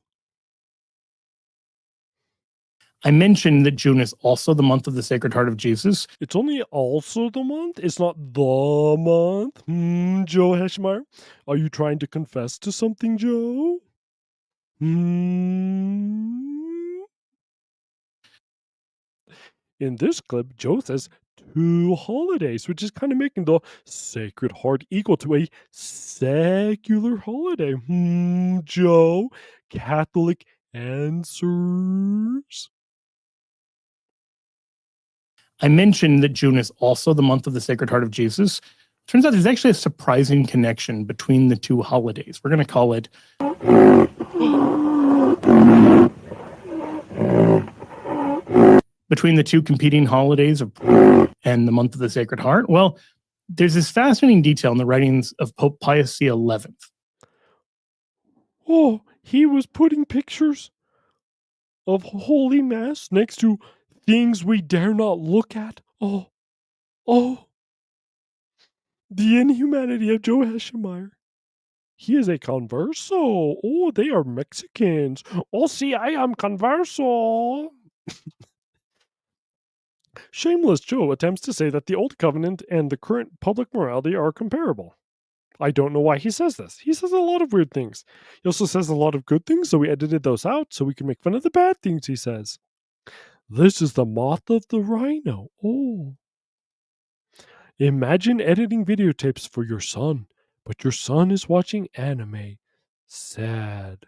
I mentioned that June is also the month of the Sacred Heart of Jesus. It's only also the month? It's not the month? Joe Heschmeyer, are you trying to confess to something, Joe? In this clip, Joe says 2 holidays, which is kind of making the Sacred Heart equal to a secular holiday. Joe, Catholic Answers. I mentioned that June is also the month of the Sacred Heart of Jesus. Turns out there's actually a surprising connection between the two holidays. We're going to call it between the two competing holidays of and the month of the Sacred Heart. Well, there's this fascinating detail in the writings of Pope Pius XI. Oh, he was putting pictures of Holy Mass next to things we dare not look at. Oh, the inhumanity of Joe Heschmeyer. He is a converso. Oh, they are Mexicans. Oh, see, I am converso. Shameless Joe attempts to say that the Old Covenant and the current public morality are comparable. I don't know why he says this. He says a lot of weird things. He also says a lot of good things, so we edited those out so we can make fun of the bad things he says. This is the moth of the rhino. Oh. Imagine editing videotapes for your son, but your son is watching anime. Sad.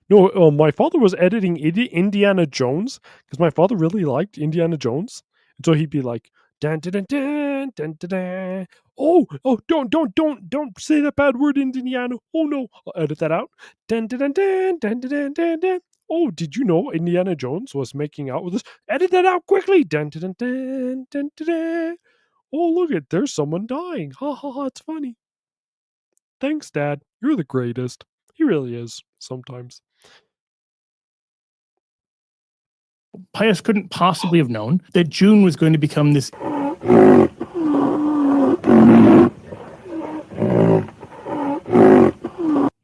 No, my father was editing Indiana Jones because my father really liked Indiana Jones. And so he'd be like, dun, dun, dun, dun, dun, dun, dun. Oh, don't say that bad word, Indiana. Oh no, I'll edit that out. Dun, dun, dun, dun, dun, dun, dun, dun. Oh, did you know Indiana Jones was making out with us? Edit that out quickly. Dun, dun, dun, dun, dun, dun, dun. Oh, look it, there's someone dying. Ha ha ha, it's funny. Thanks, Dad. You're the greatest. He really is, sometimes. Pius couldn't possibly have known that June was going to become this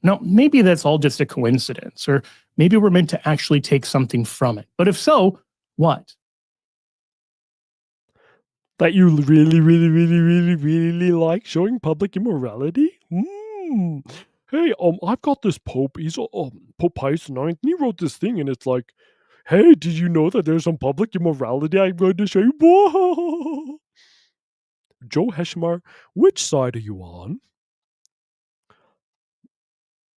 Now, maybe that's all just a coincidence, or maybe we're meant to actually take something from it. But if so, what? That you really like showing public immorality? Hey, I've got this Pope. He's Pope Pius IX, and he wrote this thing, and it's like, hey, did you know that there's some public immorality I'm going to show you? Whoa! Joe Heschmeyer, which side are you on?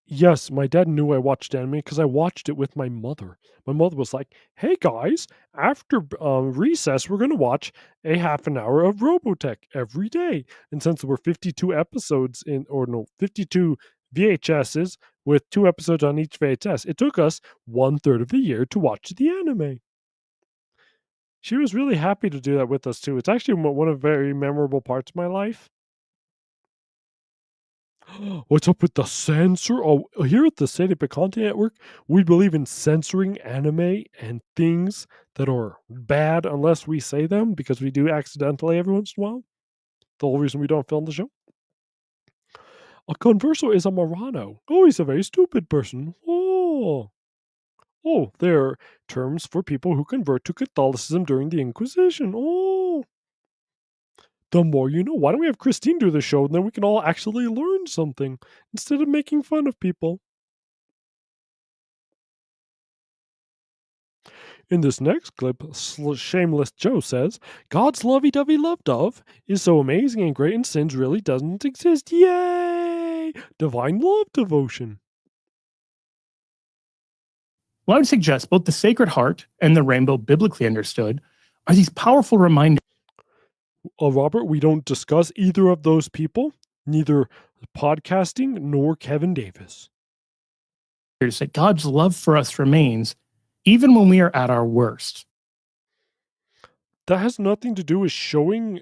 Yes, my dad knew I watched anime because I watched it with my mother. My mother was like, hey guys, after recess, we're going to watch a half an hour of Robotech every day. And since there were 52 episodes 52 VHSs with 2 episodes on each VHS, it took us 1/3 of the year to watch the anime. She was really happy to do that with us too. It's actually one of the very memorable parts of my life. What's up with the censor? Oh, here at the Sede Picante Network, we believe in censoring anime and things that are bad unless we say them, because we do accidentally every once in a while. The whole reason we don't film the show. A converso is a Marano. Oh, he's a very stupid person. Oh, there are terms for people who convert to Catholicism during the Inquisition. Oh. The more you know. Why don't we have Christine do the show, and then we can all actually learn something instead of making fun of people. In this next clip, Shameless Joe says, God's lovey-dovey love dove is so amazing and great and sins really doesn't exist. Yay! Divine love devotion. Well, I would suggest both the Sacred Heart and the rainbow, biblically understood, are these powerful reminders. Robert, we don't discuss either of those people, neither podcasting nor Kevin Davis. That God's love for us remains even when we are at our worst. That has nothing to do with showing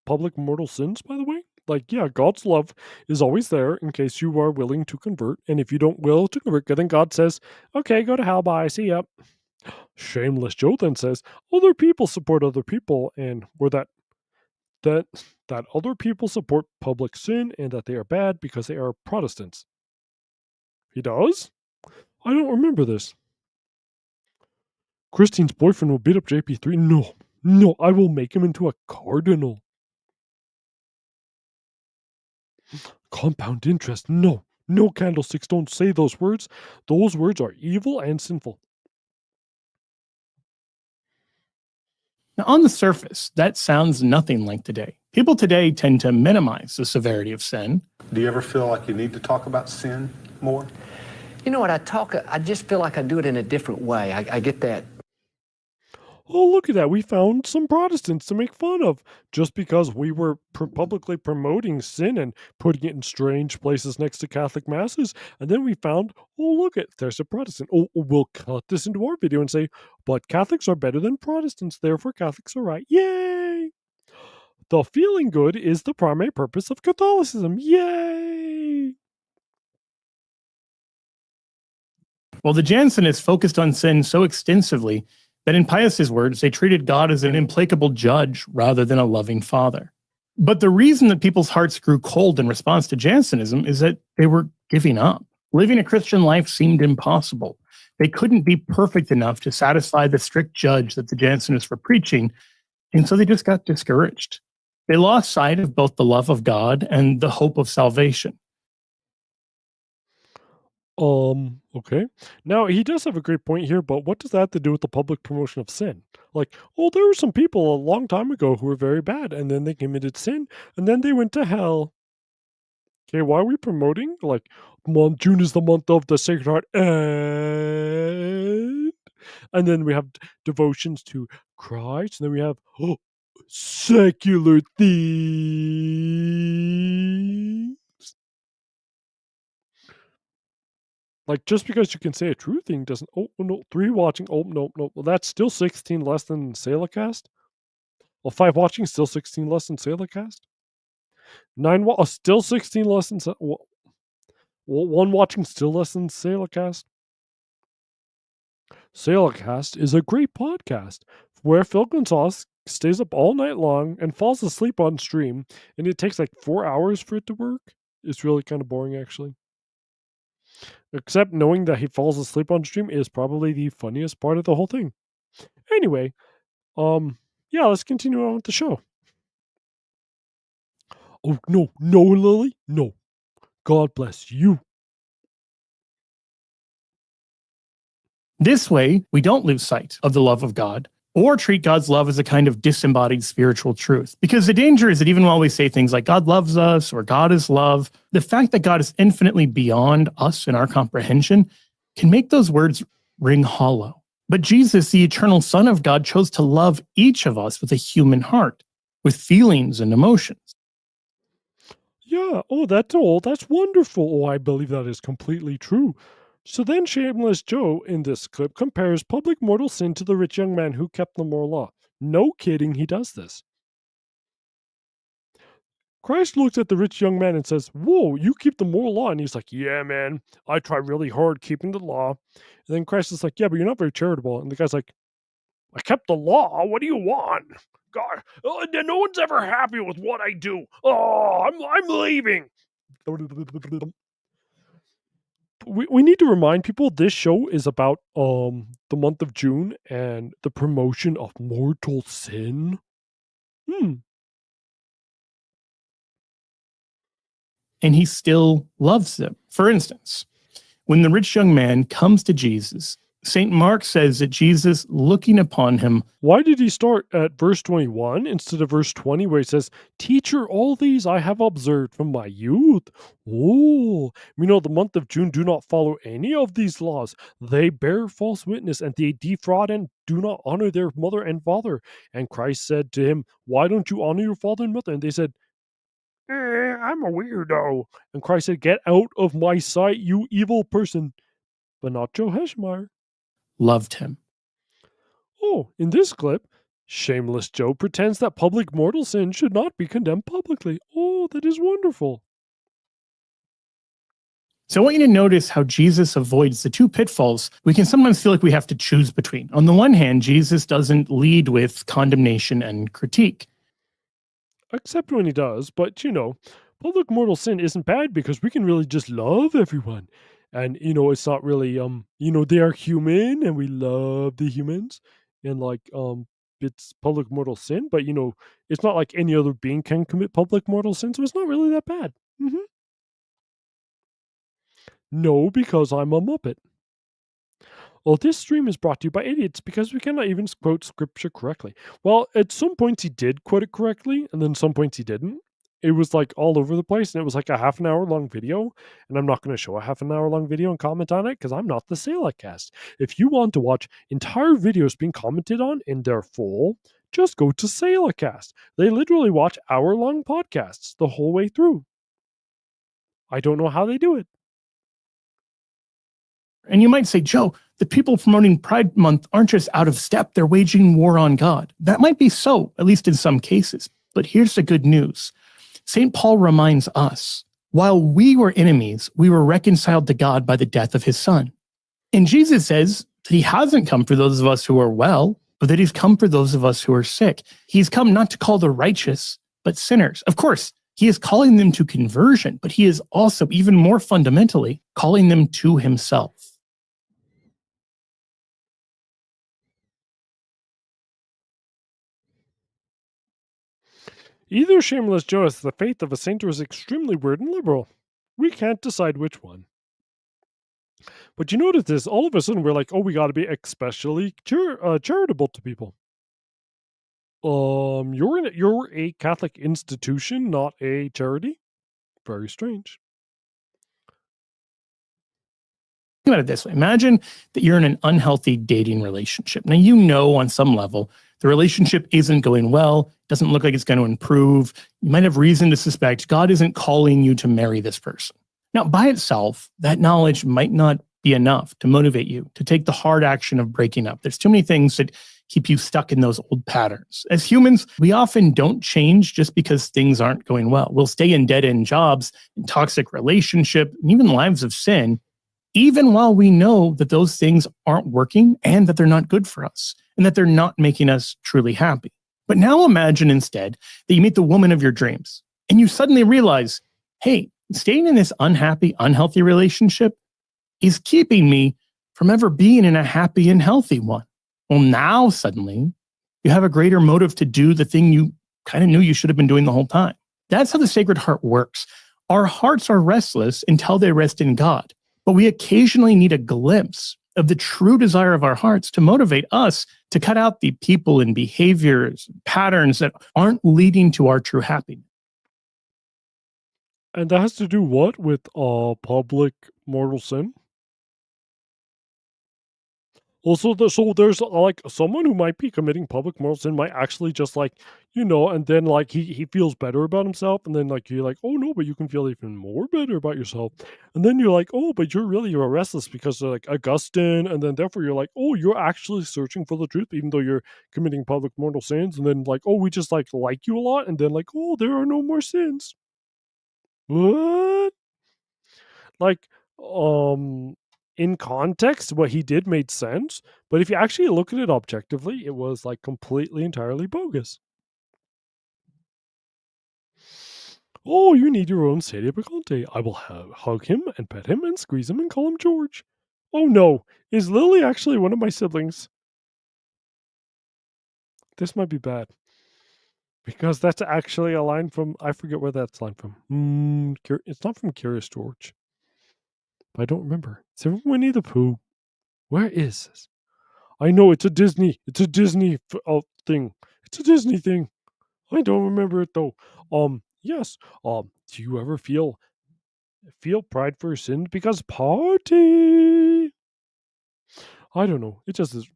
public mortal sins, by the way. Like, yeah, God's love is always there in case you are willing to convert. And if you don't will to convert, then God says, okay, go to hell, bye, see ya. Shameless Joe then says, other people support other people, and or that other people support public sin and that they are bad because they are Protestants. He does? I don't remember this. Christine's boyfriend will beat up JP3. No, I will make him into a cardinal. Compound interest. No, candlesticks, don't say those words. Those words are evil and sinful. Now, on the surface, that sounds nothing like today. People today tend to minimize the severity of sin. Do you ever feel like you need to talk about sin more? You know what, I just feel like I do it in a different way. I get that. Oh, look at that. We found some Protestants to make fun of just because we were publicly promoting sin and putting it in strange places next to Catholic masses. And then we found, oh, look at, there's a Protestant. Oh, we'll cut this into our video and say, but Catholics are better than Protestants. Therefore, Catholics are right. Yay! The feeling good is the primary purpose of Catholicism. Yay! Well, the Jansenists focused on sin so extensively that in Pius's words, they treated God as an implacable judge rather than a loving father. But the reason that people's hearts grew cold in response to Jansenism is that they were giving up. Living a Christian life seemed impossible. They couldn't be perfect enough to satisfy the strict judge that the Jansenists were preaching, and so they just got discouraged. They lost sight of both the love of God and the hope of salvation. Okay. Now, he does have a great point here, but what does that have to do with the public promotion of sin? Like, oh, there were some people a long time ago who were very bad, and then they committed sin, and then they went to hell. Okay, why are we promoting? Like, June is the month of the Sacred Heart, and then we have devotions to Christ, and then we have secular themes. Like, just because you can say a true thing doesn't... Oh, no, 3 watching. Oh, no. Well, that's still 16 less than Salacast. Well, 5 watching, still 16 less than Salacast. 9 still 16 less than... 1 watching, still less than Salacast. Salacast is a great podcast where Phil Gonzalez stays up all night long and falls asleep on stream, and it takes like 4 hours for it to work. It's really kind of boring, actually. Except knowing that he falls asleep on stream is probably the funniest part of the whole thing. Anyway, yeah, let's continue on with the show. Oh, no, Lily, no. God bless you. This way, we don't lose sight of the love of God or treat God's love as a kind of disembodied spiritual truth. Because the danger is that even while we say things like God loves us or God is love, the fact that God is infinitely beyond us in our comprehension can make those words ring hollow. But Jesus, the eternal Son of God, chose to love each of us with a human heart, with feelings and emotions. Yeah, that's wonderful. Oh, I believe that is completely true. So then Shameless Joe, in this clip, compares public mortal sin to the rich young man who kept the moral law. No kidding, he does this. Christ looks at the rich young man and says, whoa, you keep the moral law? And he's like, yeah, man, I try really hard keeping the law. And then Christ is like, yeah, but you're not very charitable. And the guy's like, I kept the law. What do you want? God, no one's ever happy with what I do. Oh, I'm leaving. We need to remind people this show is about the month of June and the promotion of mortal sin. and he still loves them. For instance, when the rich young man comes to Jesus, St. Mark says that Jesus, looking upon him, Why did he start at verse 21 instead of verse 20 where he says, "Teacher, all these I have observed from my youth"? Oh, the month of June do not follow any of these laws. They bear false witness and they defraud and do not honor their mother and father. And Christ said to him, "Why don't you honor your father and mother?" And they said, I'm a weirdo. And Christ said, "Get out of my sight, you evil person." But not Joe Heschmeyer. loved him. Oh, in this clip, Shameless Joe pretends that public mortal sin should not be condemned publicly. Oh, that is wonderful. So I want you to notice how Jesus avoids the two pitfalls we can sometimes feel like we have to choose between. On the one hand, Jesus doesn't lead with condemnation and critique. Except when he does, but public mortal sin isn't bad because we can really just love everyone. And it's not really they are human and we love the humans. And it's public mortal sin, but it's not like any other being can commit public mortal sin, so it's not really that bad. No, because I'm a Muppet. Well, this stream is brought to you by idiots because we cannot even quote scripture correctly. Well, at some points he did quote it correctly, and then some points he didn't. It was all over the place, and it was like a half an hour long video, and I'm not going to show a half an hour long video and comment on it because I'm not the Salacast. If you want to watch entire videos being commented on in their full, just go to Salacast. They literally watch hour-long podcasts the whole way through. I don't know how they do it. And you might say, Joe, the people promoting Pride Month aren't just out of step, they're waging war on God. That might be so, at least in some cases. But here's the good news. St. Paul reminds us, while we were enemies, we were reconciled to God by the death of his son. And Jesus says that he hasn't come for those of us who are well, but that he's come for those of us who are sick. He's come not to call the righteous, but sinners. Of course, he is calling them to conversion, but he is also, even more fundamentally, calling them to himself. Either Shameless Joe has the faith of a saint or is extremely weird and liberal. We can't decide which one. But you notice this, all of a sudden we're like, oh, we got to be especially charitable to people. You're a Catholic institution, not a charity? Very strange. Think about it this way. Imagine that you're in an unhealthy dating relationship. Now, on some level, the relationship isn't going well, doesn't look like it's going to improve. You might have reason to suspect God isn't calling you to marry this person. Now, by itself, that knowledge might not be enough to motivate you to take the hard action of breaking up. There's too many things that keep you stuck in those old patterns. As humans, we often don't change just because things aren't going well. We'll stay in dead-end jobs, in toxic relationship, and even lives of sin, even while we know that those things aren't working and that they're not good for us and that they're not making us truly happy. But now imagine instead that you meet the woman of your dreams and you suddenly realize, hey, staying in this unhappy, unhealthy relationship is keeping me from ever being in a happy and healthy one. Well, now suddenly you have a greater motive to do the thing you kind of knew you should have been doing the whole time. That's how the Sacred Heart works. Our hearts are restless until they rest in God. But we occasionally need a glimpse of the true desire of our hearts to motivate us to cut out the people and behaviors, patterns that aren't leading to our true happiness. And that has to do what with public mortal sin? Also, so there's someone who might be committing public moral sin might actually just and then he feels better about himself, and then you're like, oh no, but you can feel even more better about yourself, and then you're like, oh, but you're restless because of Augustine, and then therefore you're like, oh, you're actually searching for the truth even though you're committing public mortal sins, and then oh, we just like you a lot, and then oh, there are no more sins. What? In context, what he did made sense, but if you actually look at it objectively, it was completely, entirely bogus. Oh, you need your own Sedia Picante. I will hug him and pet him and squeeze him and call him George. Oh no, is Lily actually one of my siblings? This might be bad. Because that's actually a line from, I forget where that's line from. It's not from Curious George. But I don't remember. It's from Winnie the Pooh. Where is this? I know it's a Disney. It's a Disney thing. It's a Disney thing. I don't remember it though. Yes. Do you ever feel pride for sin? Because party. I don't know. It just is.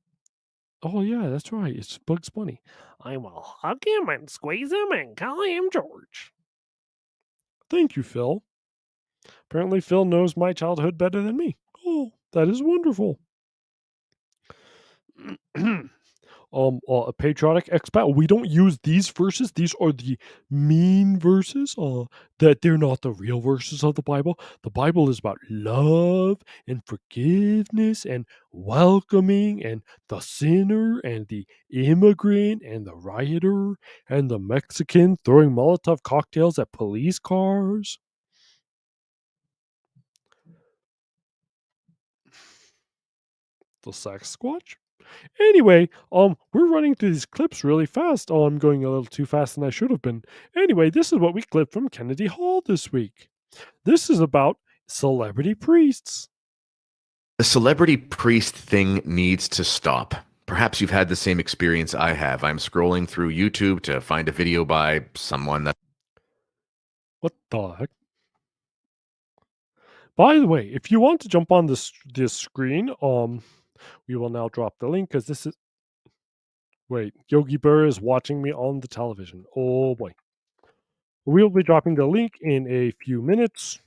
Oh yeah, that's right. It's Bugs Bunny. I will hug him and squeeze him and call him George. Thank you, Phil. Apparently, Phil knows my childhood better than me. Oh, that is wonderful. A patriotic expat. We don't use these verses. These are the mean verses. That they're not the real verses of the Bible. The Bible is about love and forgiveness and welcoming and the sinner and the immigrant and the rioter and the Mexican throwing Molotov cocktails at police cars. The Sasquatch. Anyway, we're running through these clips really fast. Oh, I'm going a little too fast than I should have been. Anyway, this is what we clipped from Kennedy Hall this week. This is about celebrity priests. The celebrity priest thing needs to stop. Perhaps you've had the same experience I have. I'm scrolling through YouTube to find a video by someone that... What the heck? By the way, if you want to jump on this screen, we will now drop the link because this is... Wait, Yogi Berra is watching me on the television. Oh boy. We'll be dropping the link in a few minutes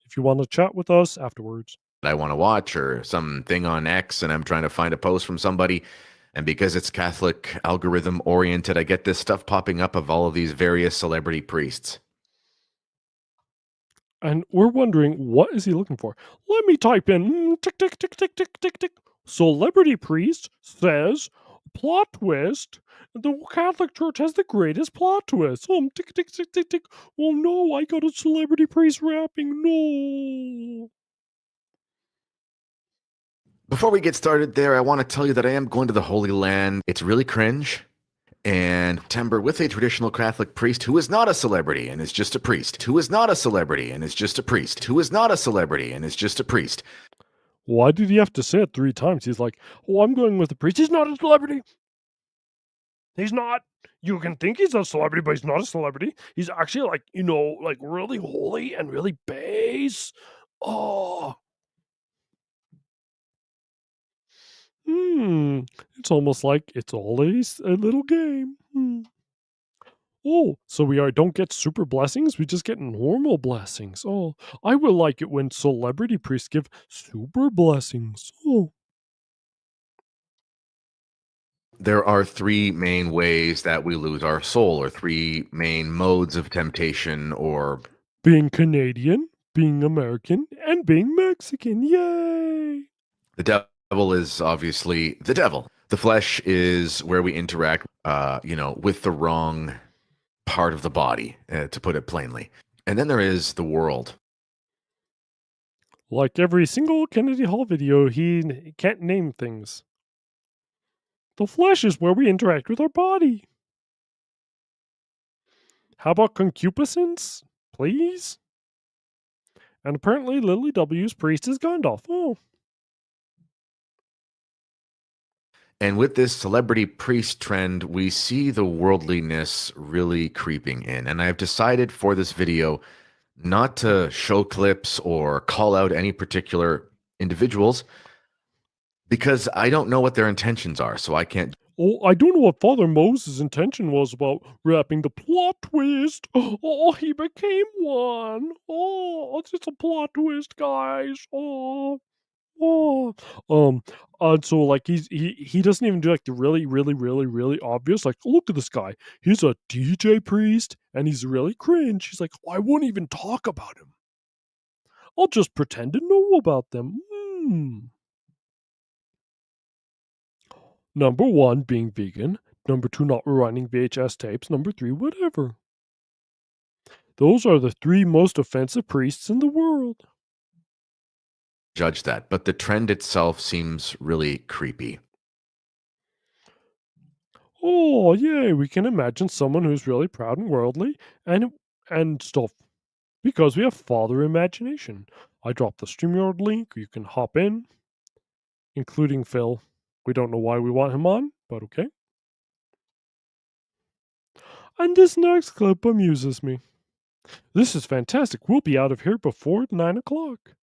if you want to chat with us afterwards. I want to watch, or something on X, and I'm trying to find a post from somebody, and because it's Catholic algorithm oriented, I get this stuff popping up of all of these various celebrity priests. And we're wondering, what is he looking for? Let me type in tick tick tick tick tick tick tick. Celebrity priest says plot twist. The Catholic Church has the greatest plot twist. Tick tick tick tick tick. Oh no, I got a celebrity priest rapping. No. Before we get started there, I want to tell you that I am going to the Holy Land. It's really cringe. And September with a traditional Catholic priest who is not a celebrity and is just a priest, who is not a celebrity and is just a priest, who is not a celebrity and is just a priest. Why did he have to say it 3 times? He's like, oh, I'm going with the priest. He's not a celebrity. He's not. You can think he's a celebrity, but he's not a celebrity. He's actually like, like really holy and really base. Oh. It's almost like it's always a little game. Oh, so we don't get super blessings, we just get normal blessings. Oh, I would like it when celebrity priests give super blessings. Oh. There are 3 main ways that we lose our soul, or 3 main modes of temptation, or being Canadian, being American, and being Mexican. Yay! The devil is obviously the devil. The flesh is where we interact, with the wrong part of the body, to put it plainly. And then there is the world. Like every single Kennedy Hall video, he can't name things. The flesh is where we interact with our body. How about concupiscence, please? And apparently Lily W's priest is Gandalf. Oh. And with this celebrity priest trend, we see the worldliness really creeping in. And I've decided for this video not to show clips or call out any particular individuals, because I don't know what their intentions are, so I can't. Oh, I don't know what Father Moses' intention was about rapping the plot twist. Oh, he became one. Oh, it's just a plot twist, guys. Oh. And so like he doesn't even do like the really, really, really, really obvious, like, look at this guy. He's a DJ priest and he's really cringe. He's like, I won't even talk about him. I'll just pretend to know about them. Number 1, being vegan. Number 2, not running VHS tapes. Number 3, whatever. Those are the 3 most offensive priests in the world. Judge that, but the trend itself seems really creepy. Oh, yay, we can imagine someone who's really proud and worldly and stuff. Because we have father imagination. I dropped the StreamYard link. You can hop in, including Phil. We don't know why we want him on, but okay. And this next clip amuses me. This is fantastic. We'll be out of here before 9 o'clock.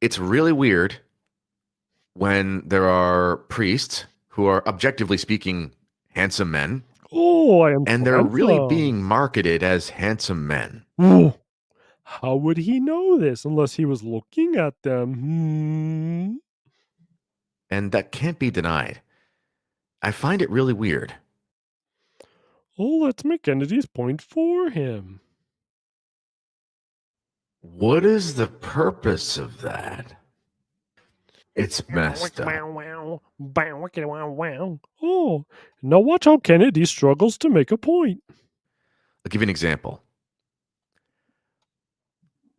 It's really weird when there are priests who are objectively speaking handsome men, Oh, I am and so they're really handsome. being marketed as handsome men. Ooh, how would he know this unless he was looking at them? And that can't be denied. I find it really weird. Oh, let's make Kennedy's point for him. What is the purpose of that? It's messed up. Oh, now watch how Kennedy struggles to make a point. I'll give you an example.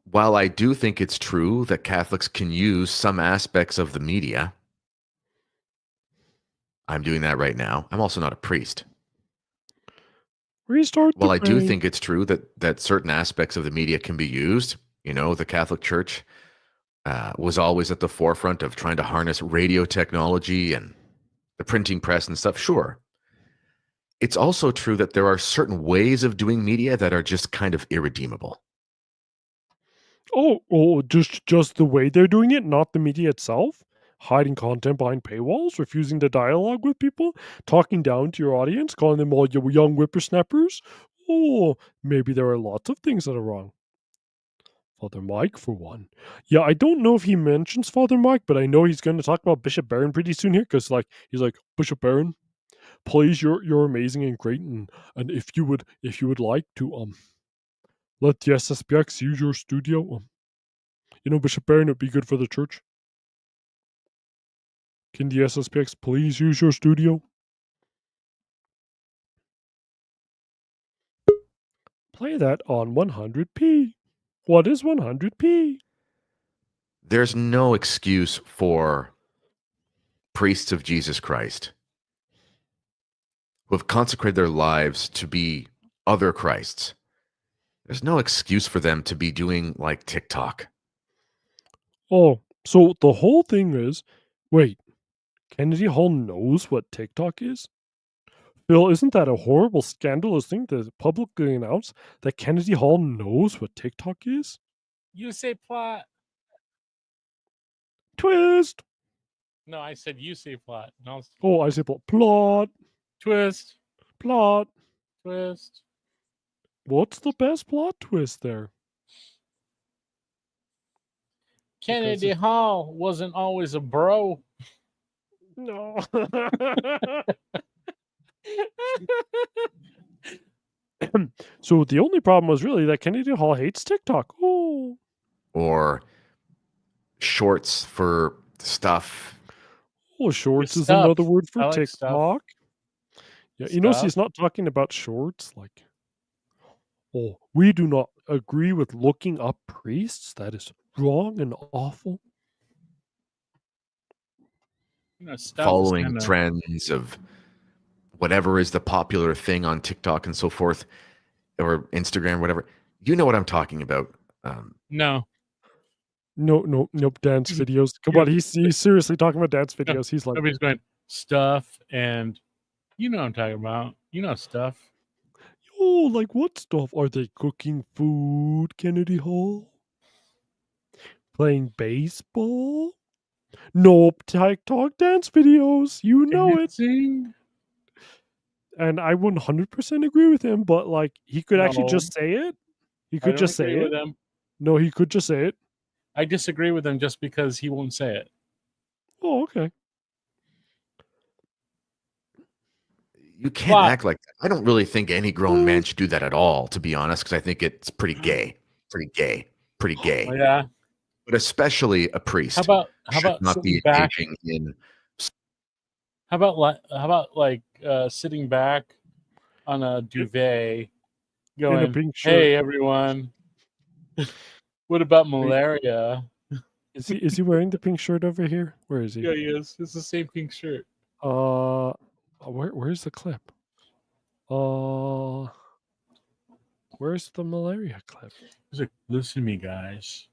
While I do think it's true that Catholics can use some aspects of the media, I'm doing that right now. I'm also not a priest. Restart. While I do think it's true that certain aspects of the media can be used, the Catholic Church was always at the forefront of trying to harness radio technology and the printing press and stuff. Sure. It's also true that there are certain ways of doing media that are just kind of irredeemable. Oh, just the way they're doing it, not the media itself? Hiding content behind paywalls, refusing to dialogue with people, talking down to your audience, calling them all young whippersnappers? Oh, maybe there are lots of things that are wrong. Father Mike, for one. Yeah, I don't know if he mentions Father Mike, but I know he's going to talk about Bishop Barron pretty soon here, because he's like, Bishop Barron, please, you're amazing and great, and if you would like to let the SSPX use your studio, Bishop Barron, it'd be good for the church. Can the SSPX please use your studio? Play that on 100p. What is 100p? There's no excuse for priests of Jesus Christ who have consecrated their lives to be other Christs. There's no excuse for them to be doing like TikTok. Oh, so the whole thing is, wait, Kennedy Hall knows what TikTok is? Phil, isn't that a horrible, scandalous thing to publicly announce that Kennedy Hall knows what TikTok is? You say plot. Twist! No, I said you say plot. No. Oh, I say plot. Twist. Plot. Twist. What's the best plot twist there? Kennedy Hall wasn't always a bro. No. So the only problem was really that Kennedy Hall hates TikTok. Oh. Or shorts for stuff. Oh, shorts is another word for like TikTok. Yeah, he's not talking about shorts. Like, oh, we do not agree with looking up priests. That is wrong and awful. Following trends of whatever is the popular thing on TikTok and so forth, or Instagram, whatever. You know what I'm talking about. No. Nope. Dance videos. Come on, he's seriously talking about dance videos. He's like, nobody's going stuff, and you know what I'm talking about. You know stuff. Oh, like what stuff? Are they cooking food, Kennedy Hall? Playing baseball? Nope, TikTok dance videos. You know it. And I 100% agree with him, but like he could actually just say it. He could just say it. No, he could just say it. I disagree with him just because he won't say it. Oh, okay. You can't act like that. I don't really think any grown man should do that at all, to be honest, because I think it's pretty gay. Pretty gay. Oh, yeah. But especially a priest. How about not be engaging in. How about sitting back on a duvet, going, in a pink shirt. "Hey everyone, what about malaria?" Is he wearing the pink shirt over here? Where is he? Yeah, he is. It's the same pink shirt. Where's the clip? Where's the malaria clip? He's like, listen to me, guys.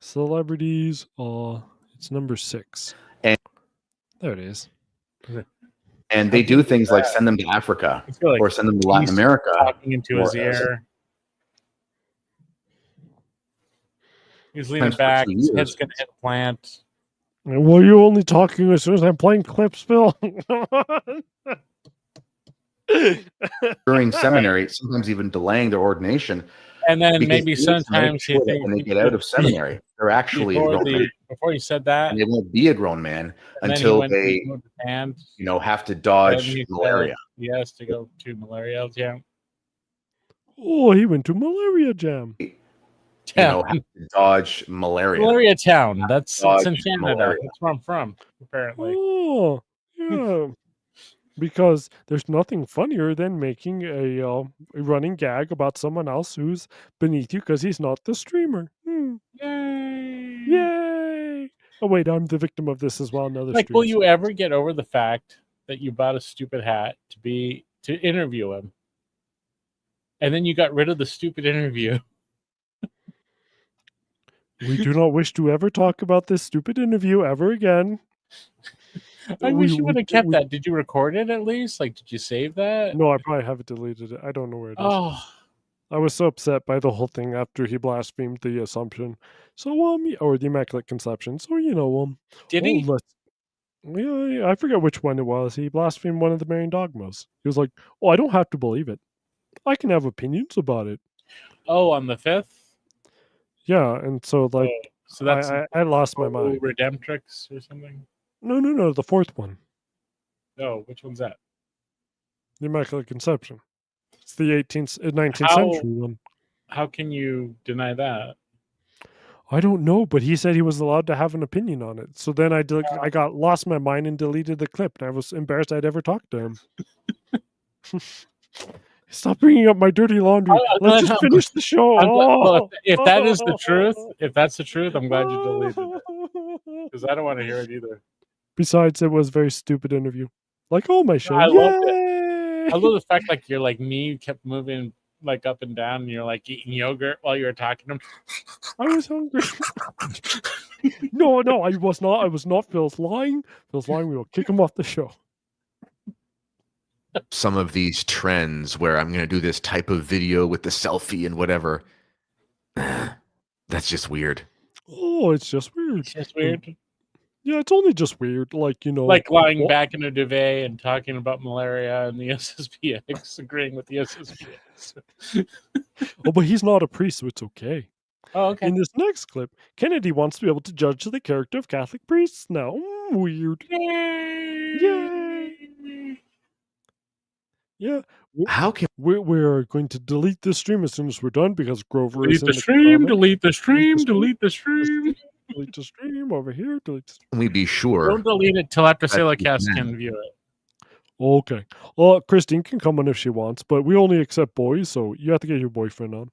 Celebrities. It's number 6. And there it is. And they do things like send them to Africa like or send them to Latin he's America. talking into his or- ear. He's leaning Sometimes for back. 2 His years. head's going to hit a plant. Well, you only talking as soon as I'm playing clips, Bill. During seminary, sometimes even delaying their ordination. And then because maybe he needs to make sometimes sure that when they get out of seminary, they're actually a grown man. before he said that, And they won't be a grown man and then he until went to they, Japan, have to and dodge he said malaria. He has to go to malaria jam. Oh, he went to malaria jam. Have to dodge malaria. Malaria town. That's it's in Dodge Canada. malaria. That's where I'm from, apparently. Oh, yeah. Because there's nothing funnier than making a running gag about someone else who's beneath you because he's not the streamer. Yay! Yay! Oh wait, I'm the victim of this as well. Another Like, will stream. you ever get over the fact that you bought a stupid hat to interview him, and then you got rid of the stupid interview? We do not wish to ever talk about this stupid interview ever again. I wish you would have kept that. Did you record it at least? Like, did you save that? No, I probably haven't deleted it. I don't know where it is. Oh, I was so upset by the whole thing after he blasphemed the Assumption. So, or the Immaculate Conception. So, did he? Yeah, I forget which one it was. He blasphemed one of the Marian dogmas. He was like, "Oh, I don't have to believe it. I can have opinions about it." Oh, on the 5th. Yeah, and so like, So that's I lost my mind. Redemptrix or something. No, the 4th one, Oh, which one's that? the Immaculate Conception. It's the 19th How- century one. How can you deny that? I don't know, but he said he was allowed to have an opinion on it. So then I got lost my mind and deleted the clip, and I was embarrassed I'd ever talked to him. Stop bringing up my dirty laundry. Let's just finish the show. Well, if that is the truth, if that's the truth, I'm glad you deleted it because I don't want to hear it either. Besides, it was a very stupid interview. Like, oh, my show. I loved it. Yay! I love the fact like you're like me, you kept moving like up and down, and you're like eating yogurt while you were talking to him. I was hungry. No, I was not. I was not. Phil's lying. Phil's lying. We will kick him off the show. Some of these trends where I'm going to do this type of video with the selfie and whatever. That's just weird. Oh, it's just weird. It's just weird. Yeah, it's only just weird. Like, Like lying back in a duvet and talking about malaria and the SSPX, agreeing with the SSPX. Oh, but he's not a priest, so it's okay. Oh, okay. In this next clip, Kennedy wants to be able to judge the character of Catholic priests now. Weird. Yay! Yeah. How can We're going to delete this stream as soon as we're done because Grover Delete is in the the stream, comment. delete the stream, delete the stream. Delete the stream over here. Delete the stream. we be sure? Don't delete it till after That's Silicast the can view it. Okay. Well, Christine can come on if she wants, but we only accept boys, so you have to get your boyfriend on.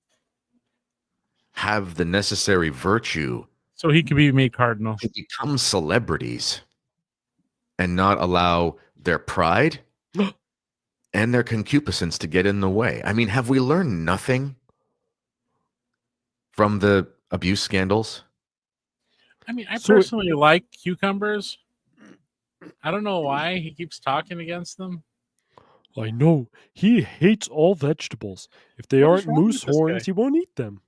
Have the necessary virtue So he can be made cardinal. to become celebrities and not allow their pride and their concupiscence to get in the way. I mean, have we learned nothing from the abuse scandals? I mean, I So- personally like cucumbers. I don't know why he keeps talking against them. I know. He hates all vegetables. If they What is aren't wrong with moose this horns, guy? he won't eat them.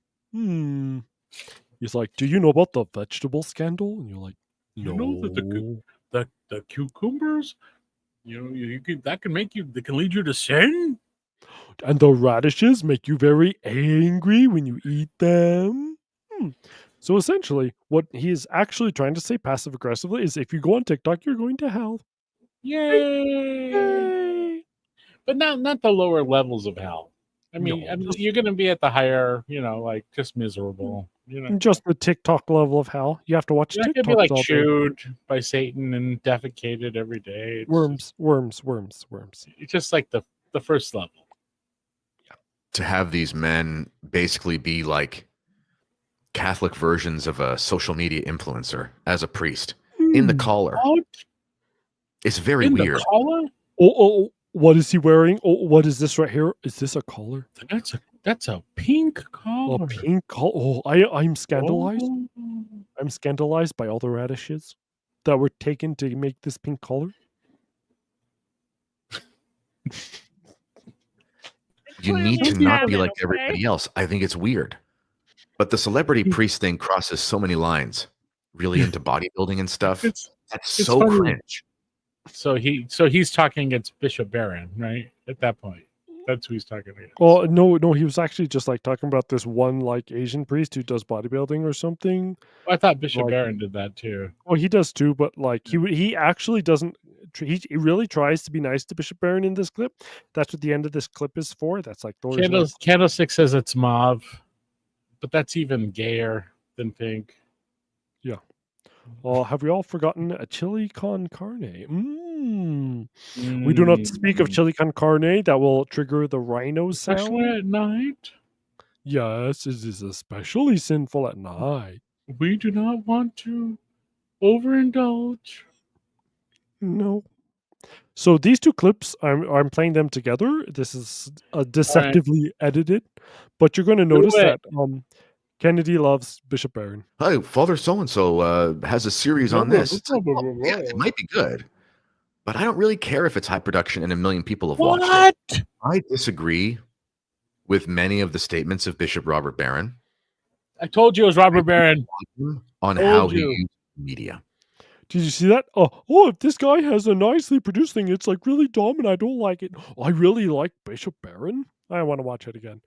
He's like, do you know about the vegetable scandal? And you're like, no. You know that the cucumbers, that can lead you to sin. And the radishes make you very angry when you eat them. So essentially, what he is actually trying to say passive aggressively is if you go on TikTok, you're going to hell. Yay! But not the lower levels of hell. I mean, No, you're going to be at the higher, like just miserable. Just the TikTok level of hell. You have to watch You're not TikTok. going to be like chewed by Satan and defecated every day. It's Worms. It's just like the first level. To have these men basically be like Catholic versions of a social media influencer as a priest in the collar. It's very In the weird. collar? Oh, what is he wearing? Oh, what is this right here? Is this a collar? That's a pink A collar. pink collar. Oh, I'm scandalized. Oh. I'm scandalized by all the radishes that were taken to make this pink collar. You need to not be like everybody else. I think it's weird. But the celebrity priest thing crosses so many lines. Really into bodybuilding and stuff. That's it's so funny. cringe. So he's talking against Bishop Barron, right? At that point. That's who he's talking against. Oh no, he was actually just like talking about this one like Asian priest who does bodybuilding or something. Well, I thought Bishop Like- Barron did that too. Well, he does too, but like he actually doesn't. He really tries to be nice to Bishop Barron in this clip. That's what the end of this clip is for. That's like Thor's Candlestick says it's mauve, but that's even gayer than pink. Yeah. Have we all forgotten a chili con carne? We do not speak of chili con carne. That will trigger the rhino sound. Especially at night. Yes, it is especially sinful at night. We do not want to overindulge. No. So these two clips, I'm playing them together. This is deceptively edited, but you're going to notice that Kennedy loves Bishop Barron. Hi, Father so-and-so has a series on this. It's like, well, yeah, it might be good, but I don't really care if it's high production and a million people have watched it. I disagree with many of the statements of Bishop Robert Barron. I told you it was Robert Barron. On how he used media. Did you see that? Oh, if this guy has a nicely produced thing, it's like really dumb and I don't like it. I really like Bishop Barron. I want to watch it again.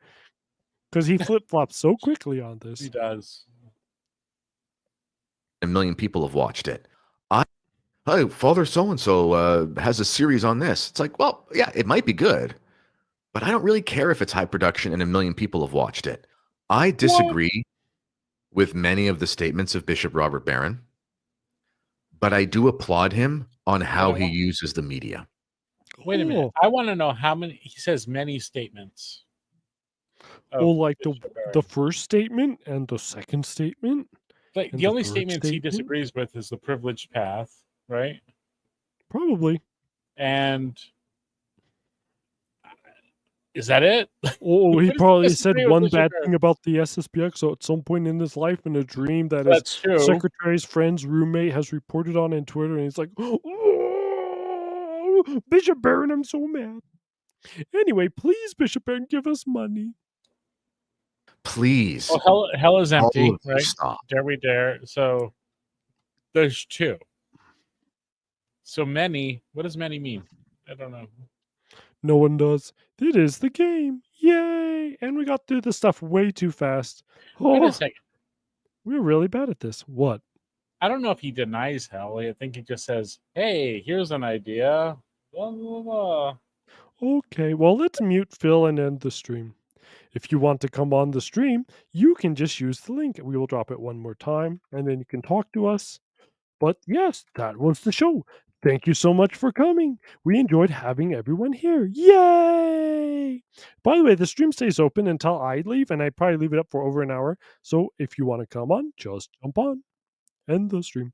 Because he flip-flops so quickly on this. He does. A million people have watched it. Hi, Father so-and-so has a series on this. It's like, well, yeah, it might be good, but I don't really care if it's high production and a million people have watched it. I disagree with many of the statements of Bishop Robert Barron, but I do applaud him on how he uses the media. Wait a minute. I want to know how many. He says many statements. Like the first statement and the second statement. Like the only statements he disagrees with is the privileged path, right? Probably. And is that it? He probably said one bad thing about the SSPX. So at some point in his life, in a dream that his secretary's friend's roommate has reported on Twitter, and he's like, "Oh, Bishop Barron, I'm so mad." Anyway, please, Bishop Barron, give us money. Please. Well, hell is empty, right? Stop. Dare we dare? So there's two. So many. What does many mean? I don't know. No one does. It is the game. Yay! And we got through this stuff way too fast. Wait a second. We're really bad at this. What? I don't know if he denies hell. I think he just says, "Hey, here's an idea." Blah, blah, blah. Okay, well, let's mute Phil and end the stream. If you want to come on the stream, you can just use the link. We will drop it one more time, and then you can talk to us. But yes, that was the show. Thank you so much for coming. We enjoyed having everyone here. Yay! By the way, the stream stays open until I leave, and I probably leave it up for over an hour. So if you want to come on, just jump on. End the stream.